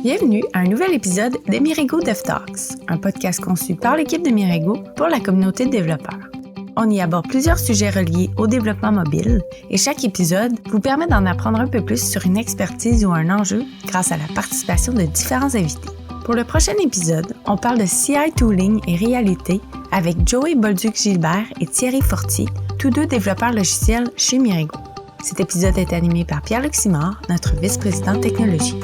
Bienvenue à un nouvel épisode d'Emirego DevTalks, un podcast conçu par l'équipe d'Emirego pour la communauté de développeurs. On y aborde plusieurs sujets reliés au développement mobile et chaque épisode vous permet d'en apprendre un peu plus sur une expertise ou un enjeu grâce à la participation de différents invités. Pour le prochain épisode, on parle de CI Tooling et réalité avec Joey Bolduc-Gilbert et Thierry Fortier, tous deux développeurs logiciels chez Mirego. Cet épisode est animé par Pierre-Luc Simard, notre vice-président technologie.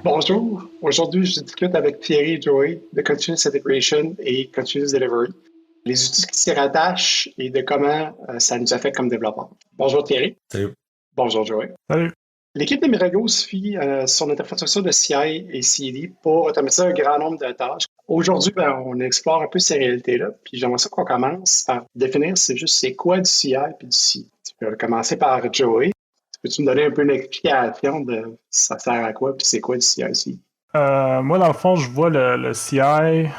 Bonjour, aujourd'hui je discute avec Thierry et Joey de Continuous Integration et Continuous Delivery, les outils qui s'y rattachent et de comment ça nous affecte comme développeurs. Bonjour Thierry. Salut. Bonjour Joey. Salut. L'équipe de Mirego se fie sur notre infrastructure de CI et CD pour automatiser un grand nombre de tâches. Aujourd'hui, on explore un peu ces réalités-là, puis j'aimerais ça qu'on commence par définir c'est quoi du CI et du CD. Tu peux commencer par Joey. Peux-tu me donner un peu une explication de ça sert à quoi puis c'est quoi le CI/CD? Moi, dans le fond, je vois le CI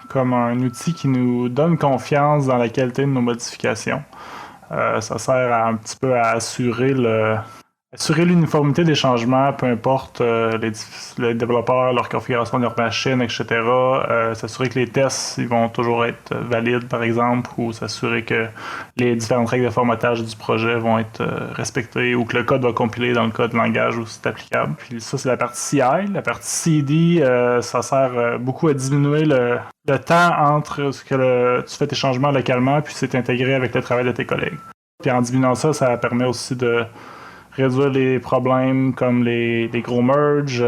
comme un outil qui nous donne confiance dans la qualité de nos modifications. Ça sert un petit peu à assurer l'uniformité des changements, peu importe les développeurs, leur configuration de leur machine, etc. S'assurer que les tests ils vont toujours être valides, par exemple, ou s'assurer que les différentes règles de formatage du projet vont être respectées ou que le code va compiler dans le code langage où c'est applicable. Puis ça, c'est la partie CI. La partie CD, ça sert beaucoup à diminuer le temps entre ce que tu fais tes changements localement puis c'est intégré avec le travail de tes collègues. Puis en diminuant ça, ça permet aussi de réduire les problèmes comme les gros merges,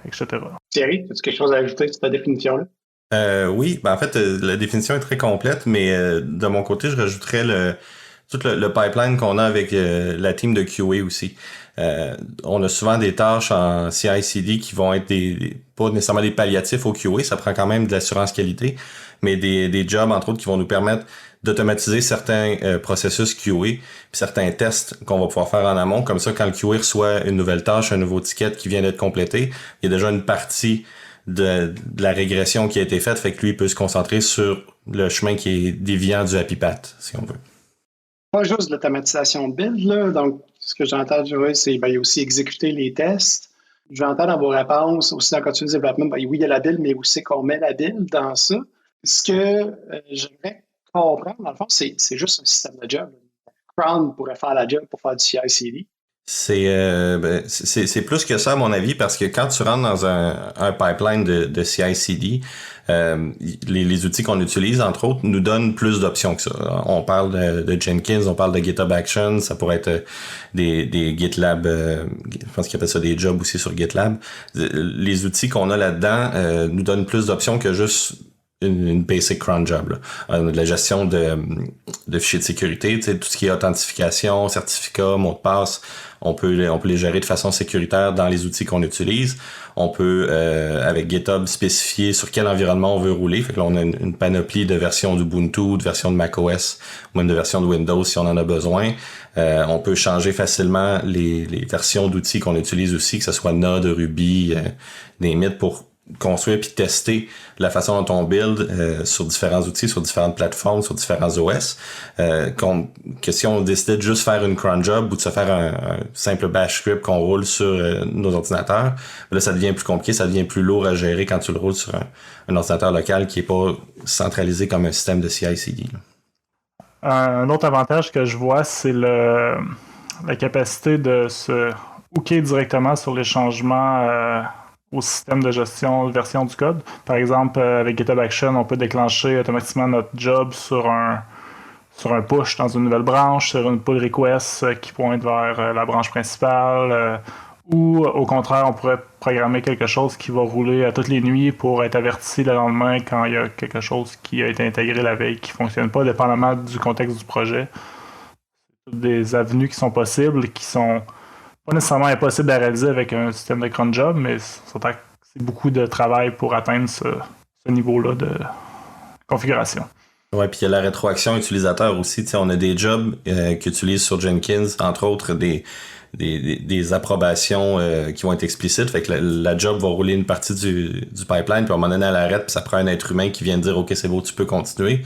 etc. Thierry, as-tu quelque chose à ajouter sur ta définition-là? Oui, en fait, la définition est très complète, mais de mon côté, je rajouterais tout le pipeline qu'on a avec la team de QA aussi. On a souvent des tâches en CI/CD qui vont être pas nécessairement des palliatifs au QA, ça prend quand même de l'assurance qualité, mais des jobs, entre autres, qui vont nous permettre d'automatiser certains processus QA puis certains tests qu'on va pouvoir faire en amont. Comme ça, quand le QA reçoit une nouvelle tâche, un nouveau ticket qui vient d'être complété, il y a déjà une partie de la régression qui a été faite, fait que lui, il peut se concentrer sur le chemin qui est déviant du happy path, si on veut. Pas juste l'automatisation de build, là. Donc, ce que j'entends, Joey, c'est il y a aussi exécuter les tests. J'entends dans vos réponses, aussi dans le continuous development, oui, il y a la build, mais aussi qu'on met la build dans ça. Ce que j'aimerais comprendre, dans le fond, c'est juste un système de job. Crown pourrait faire la job pour faire du CI/CD. C'est plus que ça à mon avis parce que quand tu rentres dans un pipeline de CI/CD, les outils qu'on utilise entre autres nous donnent plus d'options que ça. On parle de Jenkins, on parle de GitHub Actions, ça pourrait être des GitLab, je pense qu'ils appellent ça des jobs aussi sur GitLab. Les outils qu'on a là-dedans nous donnent plus d'options que juste une basic cron job, là. De la gestion de fichiers de sécurité, tout ce qui est authentification, certificat, mot de passe, on peut les gérer de façon sécuritaire dans les outils qu'on utilise. On peut, avec GitHub, spécifier sur quel environnement on veut rouler. Fait que là, on a une panoplie de versions d'Ubuntu, de versions de macOS, ou même de versions de Windows si on en a besoin. On peut changer facilement les versions d'outils qu'on utilise aussi, que ce soit Node, Ruby, des mythes pour construire puis tester la façon dont on build sur différents outils, sur différentes plateformes, sur différents OS. Que si on décidait de juste faire une cron job ou de se faire un simple bash script qu'on roule sur nos ordinateurs, là ça devient plus compliqué, ça devient plus lourd à gérer quand tu le roules sur un ordinateur local qui est pas centralisé comme un système de CI/CD. Un autre avantage que je vois, c'est la capacité de se hooker directement sur les changements au système de gestion de version du code. Par exemple, avec GitHub Action, on peut déclencher automatiquement notre job sur un push dans une nouvelle branche, sur une pull request qui pointe vers la branche principale, ou au contraire, on pourrait programmer quelque chose qui va rouler à toutes les nuits pour être averti le lendemain quand il y a quelque chose qui a été intégré la veille qui ne fonctionne pas, dépendamment du contexte du projet. C'est des avenues qui sont possibles, qui sont pas nécessairement impossible à réaliser avec un système de cron job, mais c'est beaucoup de travail pour atteindre ce niveau-là de configuration. Ouais, puis il y a la rétroaction utilisateur aussi. Tu sais, on a des jobs qui utilisent sur Jenkins, entre autres des approbations qui vont être explicites. Fait que la job va rouler une partie du pipeline, puis à un moment donné, elle arrête, puis ça prend un être humain qui vient dire « OK, c'est beau, tu peux continuer ».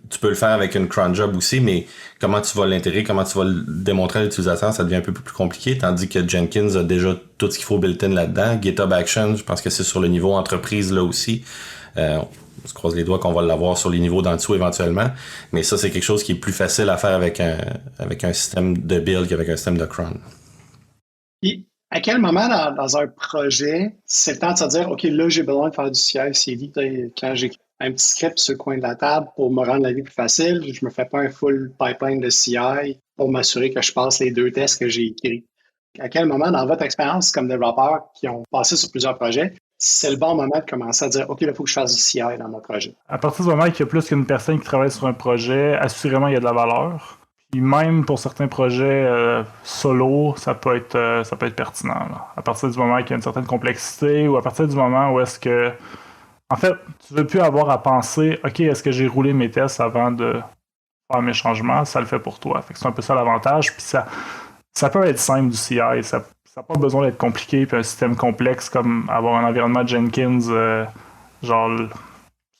Tu peux le faire avec une cron job aussi, mais comment tu vas l'intégrer, comment tu vas le démontrer à l'utilisateur, ça devient un peu plus compliqué, tandis que Jenkins a déjà tout ce qu'il faut built-in là-dedans. GitHub Action, je pense que c'est sur le niveau entreprise là aussi. On se croise les doigts qu'on va l'avoir sur les niveaux d'en dessous éventuellement, mais ça, c'est quelque chose qui est plus facile à faire avec un système de build qu'avec un système de cron. Et à quel moment dans un projet, c'est le temps de se dire, OK, là, j'ai besoin de faire du CI/CD. Quand j'ai un petit script sur le coin de la table pour me rendre la vie plus facile, je me fais pas un full pipeline de CI pour m'assurer que je passe les 2 tests que j'ai écrits. À quel moment, dans votre expérience comme développeur qui ont passé sur plusieurs projets, c'est le bon moment de commencer à dire, OK, là, il faut que je fasse du CI dans mon projet. À partir du moment qu'il y a plus qu'une personne qui travaille sur un projet, assurément, il y a de la valeur. Puis même pour certains projets solo, ça peut être pertinent. Là. À partir du moment qu'il y a une certaine complexité ou à partir du moment où est-ce que... En fait, tu ne veux plus avoir à penser, OK, est-ce que j'ai roulé mes tests avant de faire mes changements? Ça le fait pour toi. Fait que c'est un peu ça l'avantage. Puis ça peut être simple du CI. Ça n'a pas besoin d'être compliqué. Puis un système complexe comme avoir un environnement Jenkins, genre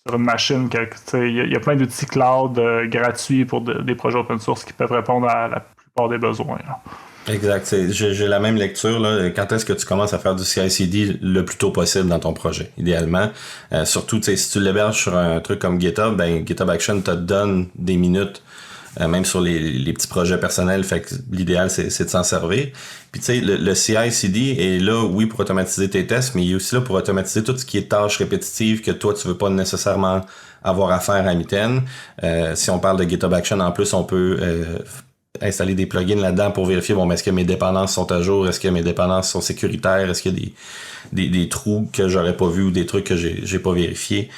sur une machine. Il y a plein d'outils cloud gratuits pour des projets open source qui peuvent répondre à la plupart des besoins. Là. Exact. J'ai la même lecture. Là. Quand est-ce que tu commences à faire du CI/CD le plus tôt possible dans ton projet, idéalement? Surtout, si tu l'héberges sur un truc comme GitHub, ben GitHub Action te donne des minutes, même sur les petits projets personnels. Fait que l'idéal, c'est de s'en servir. Puis tu sais, le CI/CD est là, oui, pour automatiser tes tests, mais il est aussi là pour automatiser tout ce qui est tâches répétitives que toi, tu veux pas nécessairement avoir à faire à mitaine. Si on parle de GitHub Action, en plus, on peut installer des plugins là-dedans pour vérifier, bon, est-ce que mes dépendances sont à jour, est-ce que mes dépendances sont sécuritaires, est-ce qu'il y a des trous que j'aurais pas vus ou des trucs que j'ai pas vérifiés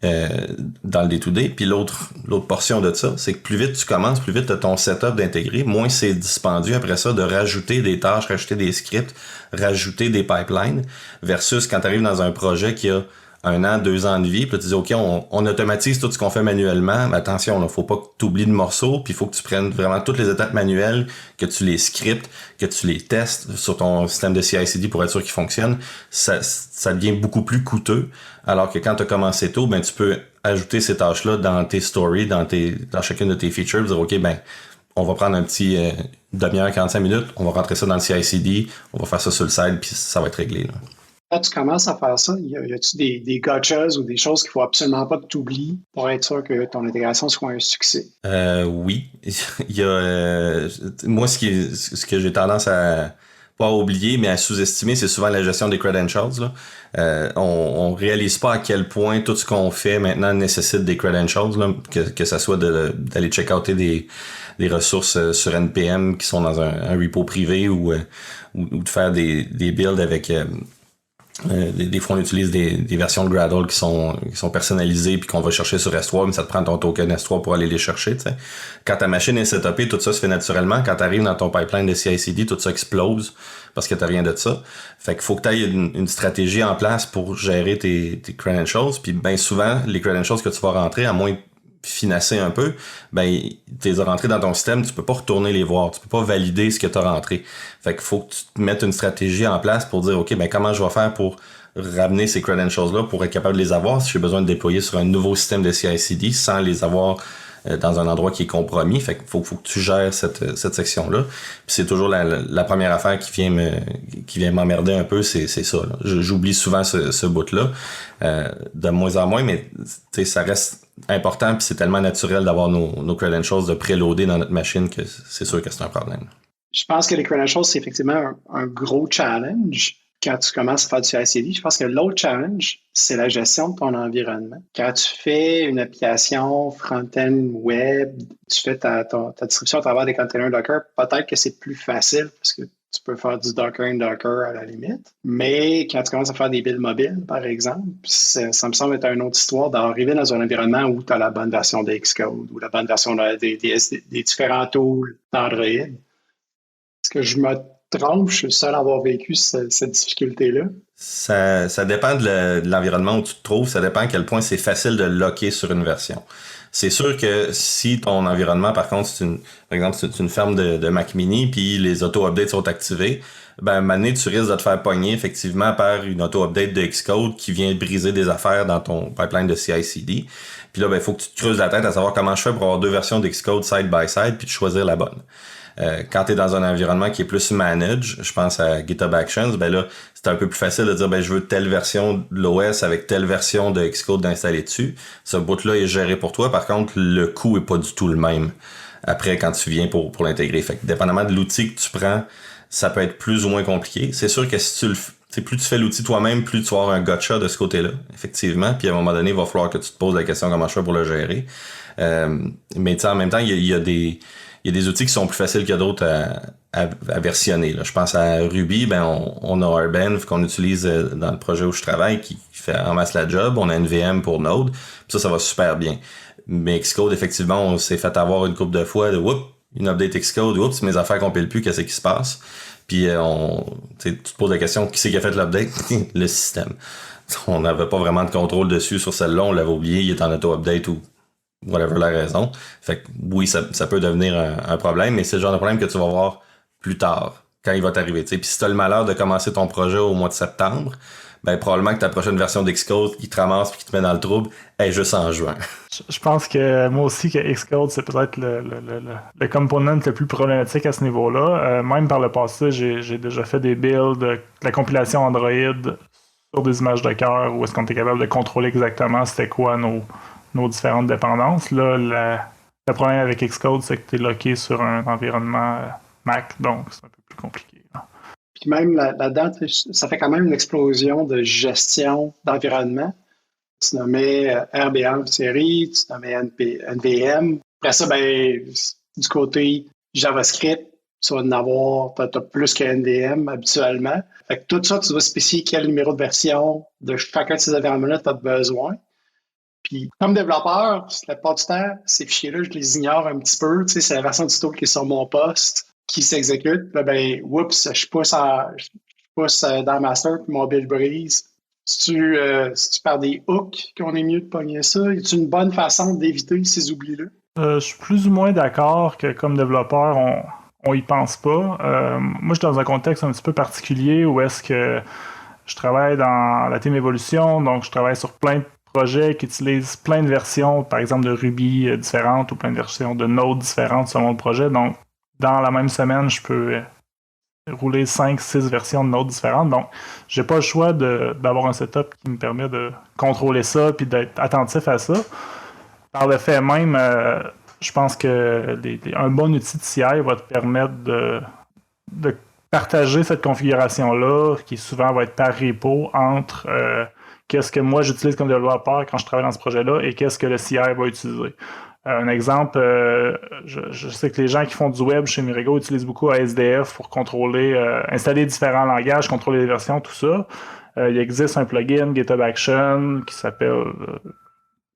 dans le day-to-day. Puis l'autre portion de ça, c'est que plus vite tu commences, plus vite tu as ton setup d'intégrer, moins c'est dispendieux après ça de rajouter des tâches, rajouter des scripts, rajouter des pipelines, versus quand tu arrives dans un projet qui a 1 an, 2 ans de vie, puis tu dis, OK, on automatise tout ce qu'on fait manuellement, mais attention, il faut pas que tu oublies de morceaux, puis il faut que tu prennes vraiment toutes les étapes manuelles, que tu les scriptes, que tu les testes sur ton système de CI/CD pour être sûr qu'il fonctionne. Ça devient beaucoup plus coûteux, alors que quand tu as commencé tôt, ben tu peux ajouter ces tâches-là dans tes stories, dans chacune de tes features, dire, OK, ben on va prendre un petit demi-heure, 45 minutes, on va rentrer ça dans le CI/CD, on va faire ça sur le side, puis ça va être réglé, là. Quand tu commences à faire ça, y a-tu des gotchas ou des choses qu'il faut absolument pas que tu oublies pour être sûr que ton intégration soit un succès? Oui. Il y a moi ce que j'ai tendance à pas oublier, mais à sous-estimer, c'est souvent la gestion des credentials. Là. On réalise pas à quel point tout ce qu'on fait maintenant nécessite des credentials, là, que ça soit d'aller check-outer des ressources sur NPM qui sont dans un repo privé ou de faire des builds avec des fois on utilise des versions de Gradle qui sont personnalisées puis qu'on va chercher sur S3, mais ça te prend ton token S3 pour aller les chercher, tu sais. Quand ta machine est setupée, tout ça se fait naturellement. Quand tu arrives dans ton pipeline de CI/CD, tout ça explose parce que t'as rien de ça. Fait qu'il faut que tu aies une stratégie en place pour gérer tes credentials, puis bien souvent les credentials que tu vas rentrer, à moins financer un peu, ben tu les as rentrés dans ton système, tu peux pas retourner les voir, tu peux pas valider ce que tu as rentré. Fait qu'il faut que tu te mettes une stratégie en place pour dire, OK, ben comment je vais faire pour ramener ces credentials-là pour être capable de les avoir si j'ai besoin de déployer sur un nouveau système de CI/CD sans les avoir dans un endroit qui est compromis. Fait qu'il faut que tu gères cette section-là. Puis c'est toujours la première affaire qui vient m'emmerder un peu, c'est ça. Là. J'oublie souvent ce bout-là. De moins en moins, mais ça reste important, puis c'est tellement naturel d'avoir nos credentials de préloader dans notre machine que c'est sûr que c'est un problème. Je pense que les credentials, c'est effectivement un gros challenge quand tu commences à faire du CI/CD. Je pense que l'autre challenge, c'est la gestion de ton environnement. Quand tu fais une application front-end web, tu fais ta distribution à travers des containers Docker, peut-être que c'est plus facile parce que tu peux faire du Docker in Docker à la limite. Mais quand tu commences à faire des builds mobiles, par exemple, ça me semble être une autre histoire d'arriver dans un environnement où tu as la bonne version de Xcode ou la bonne version des différents tools d'Android. Est-ce que je me trompes, je suis le seul à avoir vécu cette difficulté-là. Ça dépend de l'environnement où tu te trouves, ça dépend à quel point c'est facile de locker sur une version. C'est sûr que si ton environnement, par contre, par exemple, c'est une ferme de Mac Mini, puis les auto-updates sont activés, ben, à un moment donné, tu risques de te faire pogner, effectivement, par une auto-update de Xcode qui vient briser des affaires dans ton pipeline de CI/CD. Puis là, ben, il faut que tu te creuses la tête à savoir comment je fais pour avoir deux versions d'Xcode side by side, puis de choisir la bonne. Quand tu es dans un environnement qui est plus manage, je pense à GitHub Actions, ben là, c'est un peu plus facile de dire, ben, je veux telle version de l'OS avec telle version de Xcode d'installer dessus. Ce bout-là est géré pour toi. Par contre, le coût est pas du tout le même après quand tu viens pour l'intégrer. Fait que, dépendamment de l'outil que tu prends, ça peut être plus ou moins compliqué. C'est sûr que si plus tu fais l'outil toi-même, plus tu vas avoir un gotcha de ce côté-là, effectivement. Puis à un moment donné, il va falloir que tu te poses la question comment je fais pour le gérer. Mais en même temps, il y a des outils qui sont plus faciles que d'autres à versionner. Là. Je pense à Ruby, ben on a Arben qu'on utilise dans le projet où je travaille qui fait en masse la job. On a NVM pour Node. Puis ça va super bien. Mais Xcode, effectivement, on s'est fait avoir une couple de fois de une update Xcode, mes affaires compilent plus, qu'est-ce qui se passe? Puis tu te poses la question, qui c'est qui a fait l'update? Le système. On n'avait pas vraiment de contrôle dessus sur celle-là, on l'avait oublié, il est en auto-update ou whatever la raison. Fait que oui, ça peut devenir un problème, mais c'est le genre de problème que tu vas voir plus tard, quand il va t'arriver. Puis si tu as le malheur de commencer ton projet au mois de septembre, ben probablement que ta prochaine version d'Xcode qui te ramasse et qui te met dans le trouble est juste en juin. Je pense que moi aussi que Xcode, c'est peut-être le component le plus problématique à ce niveau-là. Même par le passé, j'ai déjà fait des builds de la compilation Android sur des images de cœur où est-ce qu'on était capable de contrôler exactement c'était quoi nos différentes dépendances. Là, le problème avec Xcode, c'est que tu es locké sur un environnement Mac, donc c'est un peu plus compliqué. Puis même là-dedans, ça fait quand même une explosion de gestion d'environnement. Tu nommais RBM série, tu nommais NVM. Après ça, ben, du côté JavaScript, tu vas en avoir, tu as plus que NVM habituellement. Fait que tout ça, tu vas spécifier quel numéro de version de chacun de ces environnements-là tu as besoin. Puis, comme développeur, la plupart du temps, ces fichiers-là, je les ignore un petit peu. Tu sais, c'est la version du tool qui est sur mon poste qui s'exécute. Là, ben, oups, je pousse dans master puis mon build brise. Si tu par des hooks qu'on est mieux de pogner ça, est-ce une bonne façon d'éviter ces oublis-là? Je suis plus ou moins d'accord que comme développeur, on y pense pas. Moi, je suis dans un contexte un petit peu particulier où est-ce que je travaille dans la team évolution, donc je travaille sur plein de projets qui utilisent plein de versions, par exemple de Ruby différentes ou plein de versions de Node différentes selon le projet. Donc, dans la même semaine, je peux rouler 5-6 versions de Node différentes. Donc, j'ai pas le choix d'avoir un setup qui me permet de contrôler ça puis d'être attentif à ça. Par le fait même, je pense que un bon outil de CI va te permettre de partager cette configuration-là, qui souvent va être par repo, entre qu'est-ce que moi j'utilise comme développeur quand je travaille dans ce projet-là et qu'est-ce que le CI va utiliser. Un exemple, je sais que les gens qui font du web chez Mirego utilisent beaucoup ASDF pour contrôler, installer différents langages, contrôler les versions, tout ça. Il existe un plugin GitHub Action qui s'appelle,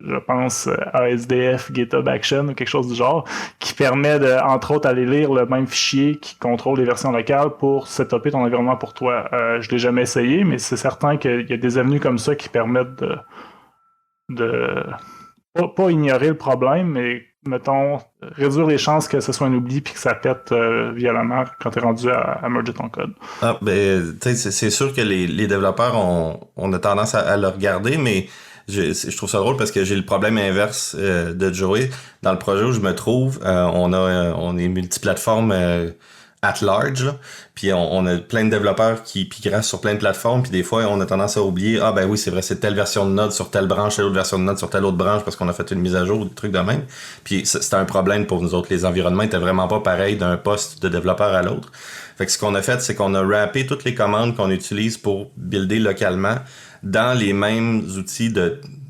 je pense, ASDF GitHub Action ou quelque chose du genre, qui permet entre autres d'aller lire le même fichier qui contrôle les versions locales pour setuper ton environnement pour toi. Je l'ai jamais essayé, mais c'est certain qu'il y a des avenues comme ça qui permettent de pas ignorer le problème, mais mettons, réduire les chances que ce soit un oubli puis que ça pète violemment quand tu es rendu à merger ton code. Ah, ben, c'est sûr que les développeurs on a tendance à le regarder, mais je trouve ça drôle parce que j'ai le problème inverse de Joey. Dans le projet où je me trouve, on est multiplateforme at large, là. Puis on a plein de développeurs qui pigrassent sur plein de plateformes, puis des fois on a tendance à oublier, ah ben oui, c'est vrai, c'est telle version de Node sur telle branche, telle autre version de Node sur telle autre branche parce qu'on a fait une mise à jour ou des trucs de même. Puis c'était un problème pour nous autres. Les environnements étaient vraiment pas pareils d'un poste de développeur à l'autre. Fait que ce qu'on a fait, c'est qu'on a wrappé toutes les commandes qu'on utilise pour builder localement dans les mêmes outils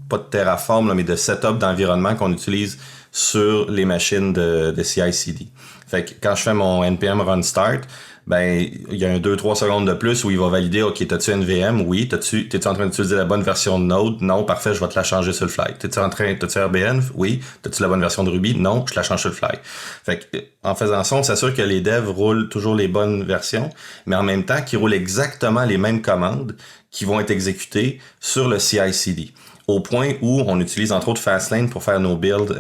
pas de Terraform, là, mais de setup d'environnement qu'on utilise sur les machines de CI/CD. Fait que quand je fais mon npm run start, ben il y a un 2-3 secondes de plus où il va valider, OK, t'as-tu une VM? Oui. T'es-tu en train d'utiliser la bonne version de Node? Non, parfait, je vais te la changer sur le fly. T'as-tu RBN? Oui. T'as-tu la bonne version de Ruby? Non, je te la change sur le fly. Fait que, en faisant ça, on s'assure que les devs roulent toujours les bonnes versions, mais en même temps qu'ils roulent exactement les mêmes commandes qui vont être exécutées sur le CI/CD. Au point où on utilise entre autres Fastlane pour faire nos builds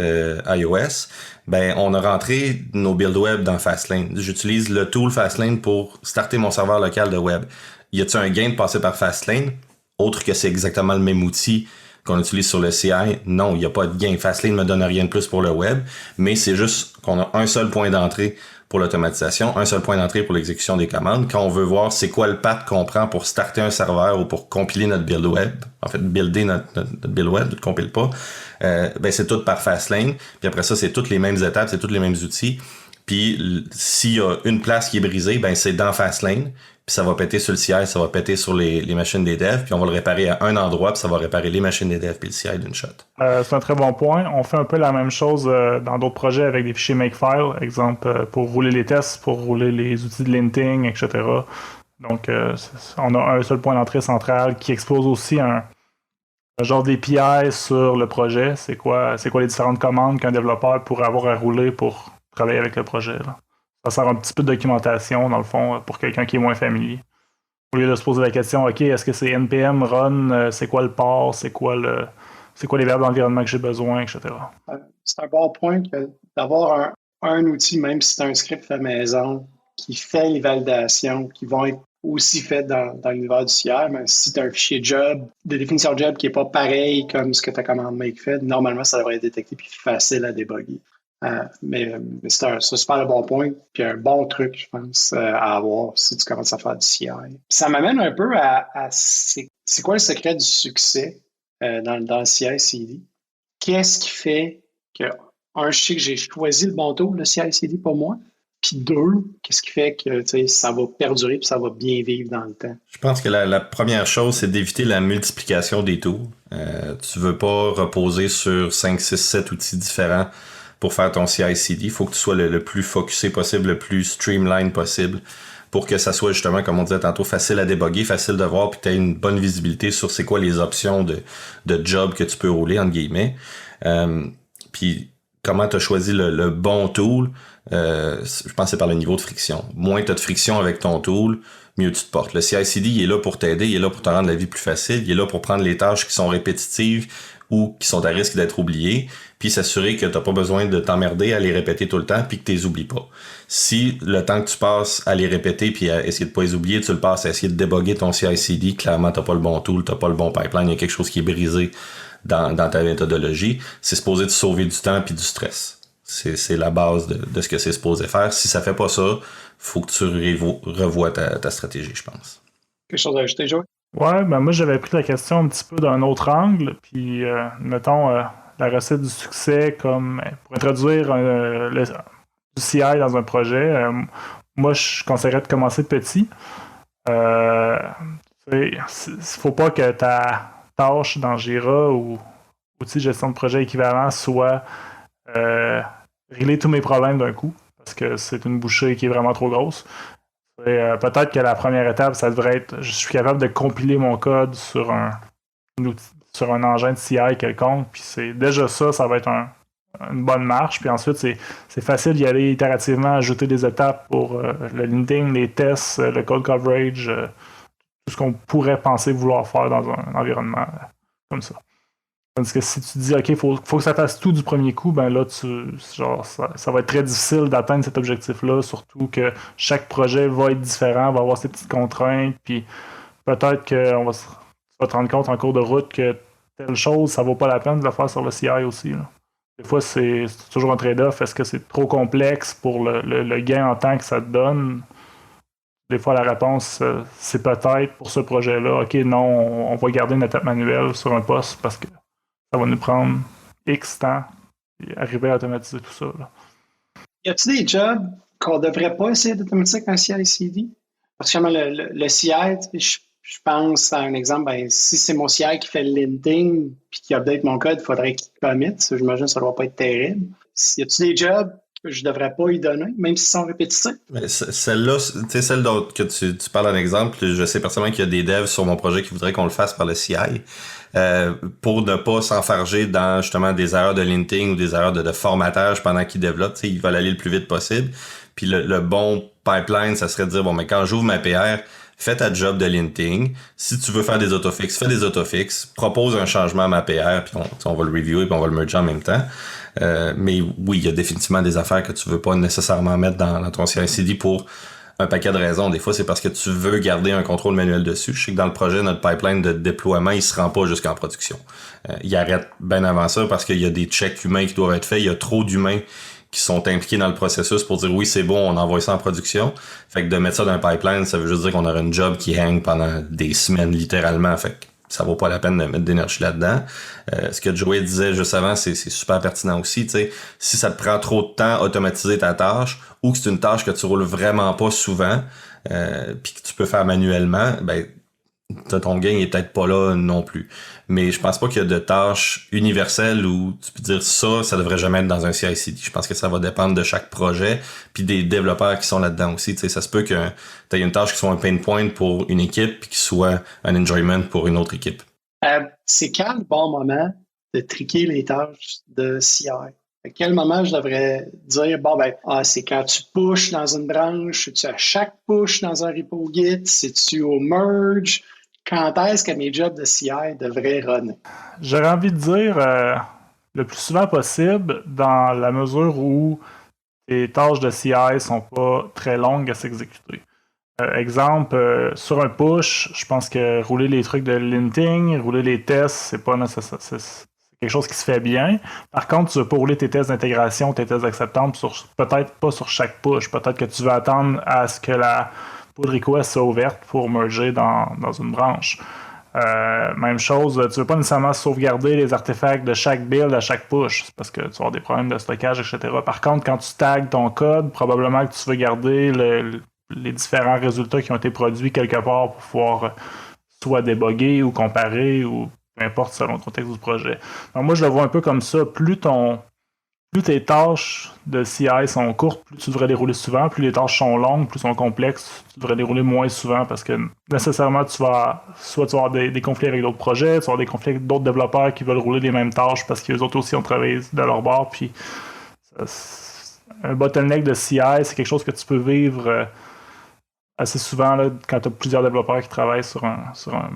iOS, ben on a rentré nos builds web dans Fastlane. J'utilise le tool Fastlane pour starter mon serveur local de web. Y a-t-il un gain de passer par Fastlane? Autre que c'est exactement le même outil qu'on utilise sur le CI? Non, il n'y a pas de gain. Fastlane ne me donne rien de plus pour le web, mais c'est juste qu'on a un seul point d'entrée pour l'automatisation, un seul point d'entrée pour l'exécution des commandes. Quand on veut voir c'est quoi le path qu'on prend pour starter un serveur ou pour compiler notre build web, en fait, builder notre build web, ne le compile pas, ben c'est tout par Fastlane. Puis après ça, c'est toutes les mêmes étapes, c'est tous les mêmes outils. Puis s'il y a une place qui est brisée, ben c'est dans Fastlane. Puis ça va péter sur le CI, ça va péter sur les machines des devs, puis on va le réparer à un endroit, puis ça va réparer les machines des devs puis le CI d'une shot. C'est un très bon point. On fait un peu la même chose dans d'autres projets avec des fichiers Makefile, exemple pour rouler les tests, pour rouler les outils de linting, etc. Donc on a un seul point d'entrée central qui expose aussi un genre d'API sur le projet. C'est quoi les différentes commandes qu'un développeur pourrait avoir à rouler pour travailler avec le projet, là. Ça sert un petit peu de documentation, dans le fond, pour quelqu'un qui est moins familier. Au lieu de se poser la question, OK, est-ce que c'est NPM, run, c'est quoi le port, c'est quoi les verbes d'environnement que j'ai besoin, etc. C'est un bon point d'avoir un outil, même si c'est un script à maison, qui fait les validations, qui vont être aussi faites dans l'univers du CI, mais si tu as un fichier job, de définition job qui n'est pas pareil comme ce que ta commande make fait, normalement, ça devrait être détecté et facile à débugger. Mais c'est un super bon point, puis un bon truc, je pense, à avoir si tu commences à faire du CI. Ça m'amène un peu à c'est quoi le secret du succès dans le CI/CD? Qu'est-ce qui fait que, un, je sais que j'ai choisi le bon tool, le CI/CD pour moi, puis deux, qu'est-ce qui fait que ça va perdurer puis ça va bien vivre dans le temps? Je pense que la première chose, c'est d'éviter la multiplication des tools. Tu veux pas reposer sur 5, 6, 7 outils différents pour faire ton CI/CD. Il faut que tu sois le plus focusé possible, le plus streamline possible pour que ça soit justement, comme on disait tantôt, facile à débugger, facile de voir, puis que tu aies une bonne visibilité sur c'est quoi les options de job que tu peux rouler, entre guillemets. Puis comment tu as choisi le bon tool, je pense que c'est par le niveau de friction. Moins tu as de friction avec ton tool, mieux tu te portes. Le CI/CD, il est là pour t'aider, il est là pour te rendre la vie plus facile, il est là pour prendre les tâches qui sont répétitives ou qui sont à risque d'être oubliées, puis s'assurer que tu n'as pas besoin de t'emmerder à les répéter tout le temps, puis que tu les oublies pas. Si le temps que tu passes à les répéter puis à essayer de pas les oublier, tu le passes à essayer de débugger ton CI/CD, clairement tu n'as pas le bon tool, tu n'as pas le bon pipeline, il y a quelque chose qui est brisé dans ta méthodologie. C'est supposé te sauver du temps puis du stress. C'est la base de ce que c'est supposé faire. Si ça fait pas ça, faut que tu revoies ta stratégie, je pense. Quelque chose à ajouter, Joey? Ouais, ben moi j'avais pris la question un petit peu d'un autre angle, puis mettons la recette du succès comme pour introduire du CI dans un projet. Moi je conseillerais de commencer petit. Il faut pas que ta tâche dans Jira ou outil de gestion de projet équivalent soit régler tous mes problèmes d'un coup, parce que c'est une bouchée qui est vraiment trop grosse. Peut-être que la première étape, ça devrait être je suis capable de compiler mon code sur un engin de CI quelconque, puis c'est déjà ça va être une bonne marche. Puis ensuite, c'est facile d'y aller itérativement, ajouter des étapes pour le linting, les tests, le code coverage, tout ce qu'on pourrait penser vouloir faire dans un environnement comme ça. Tandis que si tu dis, OK, faut que ça fasse tout du premier coup, ben là, ça va être très difficile d'atteindre cet objectif-là, surtout que chaque projet va être différent, va avoir ses petites contraintes, puis peut-être qu'on va te rendre compte en cours de route que telle chose, ça vaut pas la peine de le faire sur le CI aussi, là. Des fois, c'est toujours un trade-off. Est-ce que c'est trop complexe pour le gain en temps que ça te donne? Des fois, la réponse, c'est peut-être pour ce projet-là, OK, non, on va garder une étape manuelle sur un poste parce que ça va nous prendre X temps et arriver à automatiser tout ça, là. Y a-t-il des jobs qu'on devrait pas essayer d'automatiser avec un CI/CD? Parce que le CI, je pense à un exemple, ben, si c'est mon CI qui fait le linting puis qui update mon code, il faudrait qu'il commit. J'imagine que ça ne doit pas être terrible. Y a-t-il des jobs je devrais pas y donner, même s'ils sont répétitifs? Mais celle-là, tu sais, celle dont que tu parles en exemple, je sais personnellement qu'il y a des devs sur mon projet qui voudraient qu'on le fasse par le CI, pour ne pas s'enfarger dans justement des erreurs de linting ou des erreurs de formatage pendant qu'ils développent. Tu sais, ils veulent aller le plus vite possible. Puis le bon pipeline, ça serait de dire, bon, mais quand j'ouvre ma PR, fais ta job de linting. Si tu veux faire des autofixes, fais des autofixes. Propose un changement à ma PR, puis on va le reviewer, puis on va le merger en même temps. Mais oui, il y a définitivement des affaires que tu veux pas nécessairement mettre dans ton CI/CD pour un paquet de raisons. Des fois, c'est parce que tu veux garder un contrôle manuel dessus. Je sais que dans le projet, notre pipeline de déploiement, il se rend pas jusqu'en production. Il arrête bien avant ça parce qu'il y a des checks humains qui doivent être faits. Il y a trop d'humains qui sont impliqués dans le processus pour dire oui, c'est bon, on envoie ça en production. Fait que de mettre ça dans un pipeline, ça veut juste dire qu'on aura une job qui hang pendant des semaines, littéralement. Fait que ça vaut pas la peine de mettre d'énergie là-dedans. Ce que Joey disait juste avant, c'est super pertinent aussi. T'sais, si ça te prend trop de temps à automatiser ta tâche ou que c'est une tâche que tu roules vraiment pas souvent puis que tu peux faire manuellement, ben ton gain est peut-être pas là non plus. Mais je pense pas qu'il y a de tâches universelles où tu peux dire ça devrait jamais être dans un CI/CD. Je pense que ça va dépendre de chaque projet puis des développeurs qui sont là-dedans aussi. T'sais, ça se peut que tu aies une tâche qui soit un pain point pour une équipe puis qui soit un enjoyment pour une autre équipe. C'est quand le bon moment de triquer les tâches de CI? À quel moment je devrais dire, c'est quand tu pushes dans une branche, c'est-tu à chaque push dans un repo Git, c'est-tu au merge? Quand est-ce que mes jobs de CI devraient runner? J'aurais envie de dire le plus souvent possible, dans la mesure où tes tâches de CI sont pas très longues à s'exécuter. Exemple, sur un push, je pense que rouler les trucs de linting, rouler les tests, c'est pas nécessaire. C'est quelque chose qui se fait bien. Par contre, tu veux pas rouler tes tests d'intégration, tes tests d'acceptance, peut-être pas sur chaque push. Peut-être que tu veux attendre à ce que la pull request soit ouverte pour merger dans une branche. Même chose, tu veux pas nécessairement sauvegarder les artefacts de chaque build à chaque push, c'est parce que tu vas avoir des problèmes de stockage, etc. Par contre, quand tu tags ton code, probablement que tu veux garder les différents résultats qui ont été produits quelque part pour pouvoir soit débugger ou comparer ou peu importe selon le contexte du projet. Donc moi, je le vois un peu comme ça. Plus tes tâches de CI sont courtes, plus tu devrais les rouler souvent. Plus les tâches sont longues, plus sont complexes, tu devrais les rouler moins souvent parce que nécessairement, tu vas avoir des conflits avec d'autres projets, tu vas avoir des conflits avec d'autres développeurs qui veulent rouler les mêmes tâches parce qu'eux autres aussi ont travaillé de leur bord. Puis un bottleneck de CI, c'est quelque chose que tu peux vivre assez souvent là, quand tu as plusieurs développeurs qui travaillent sur un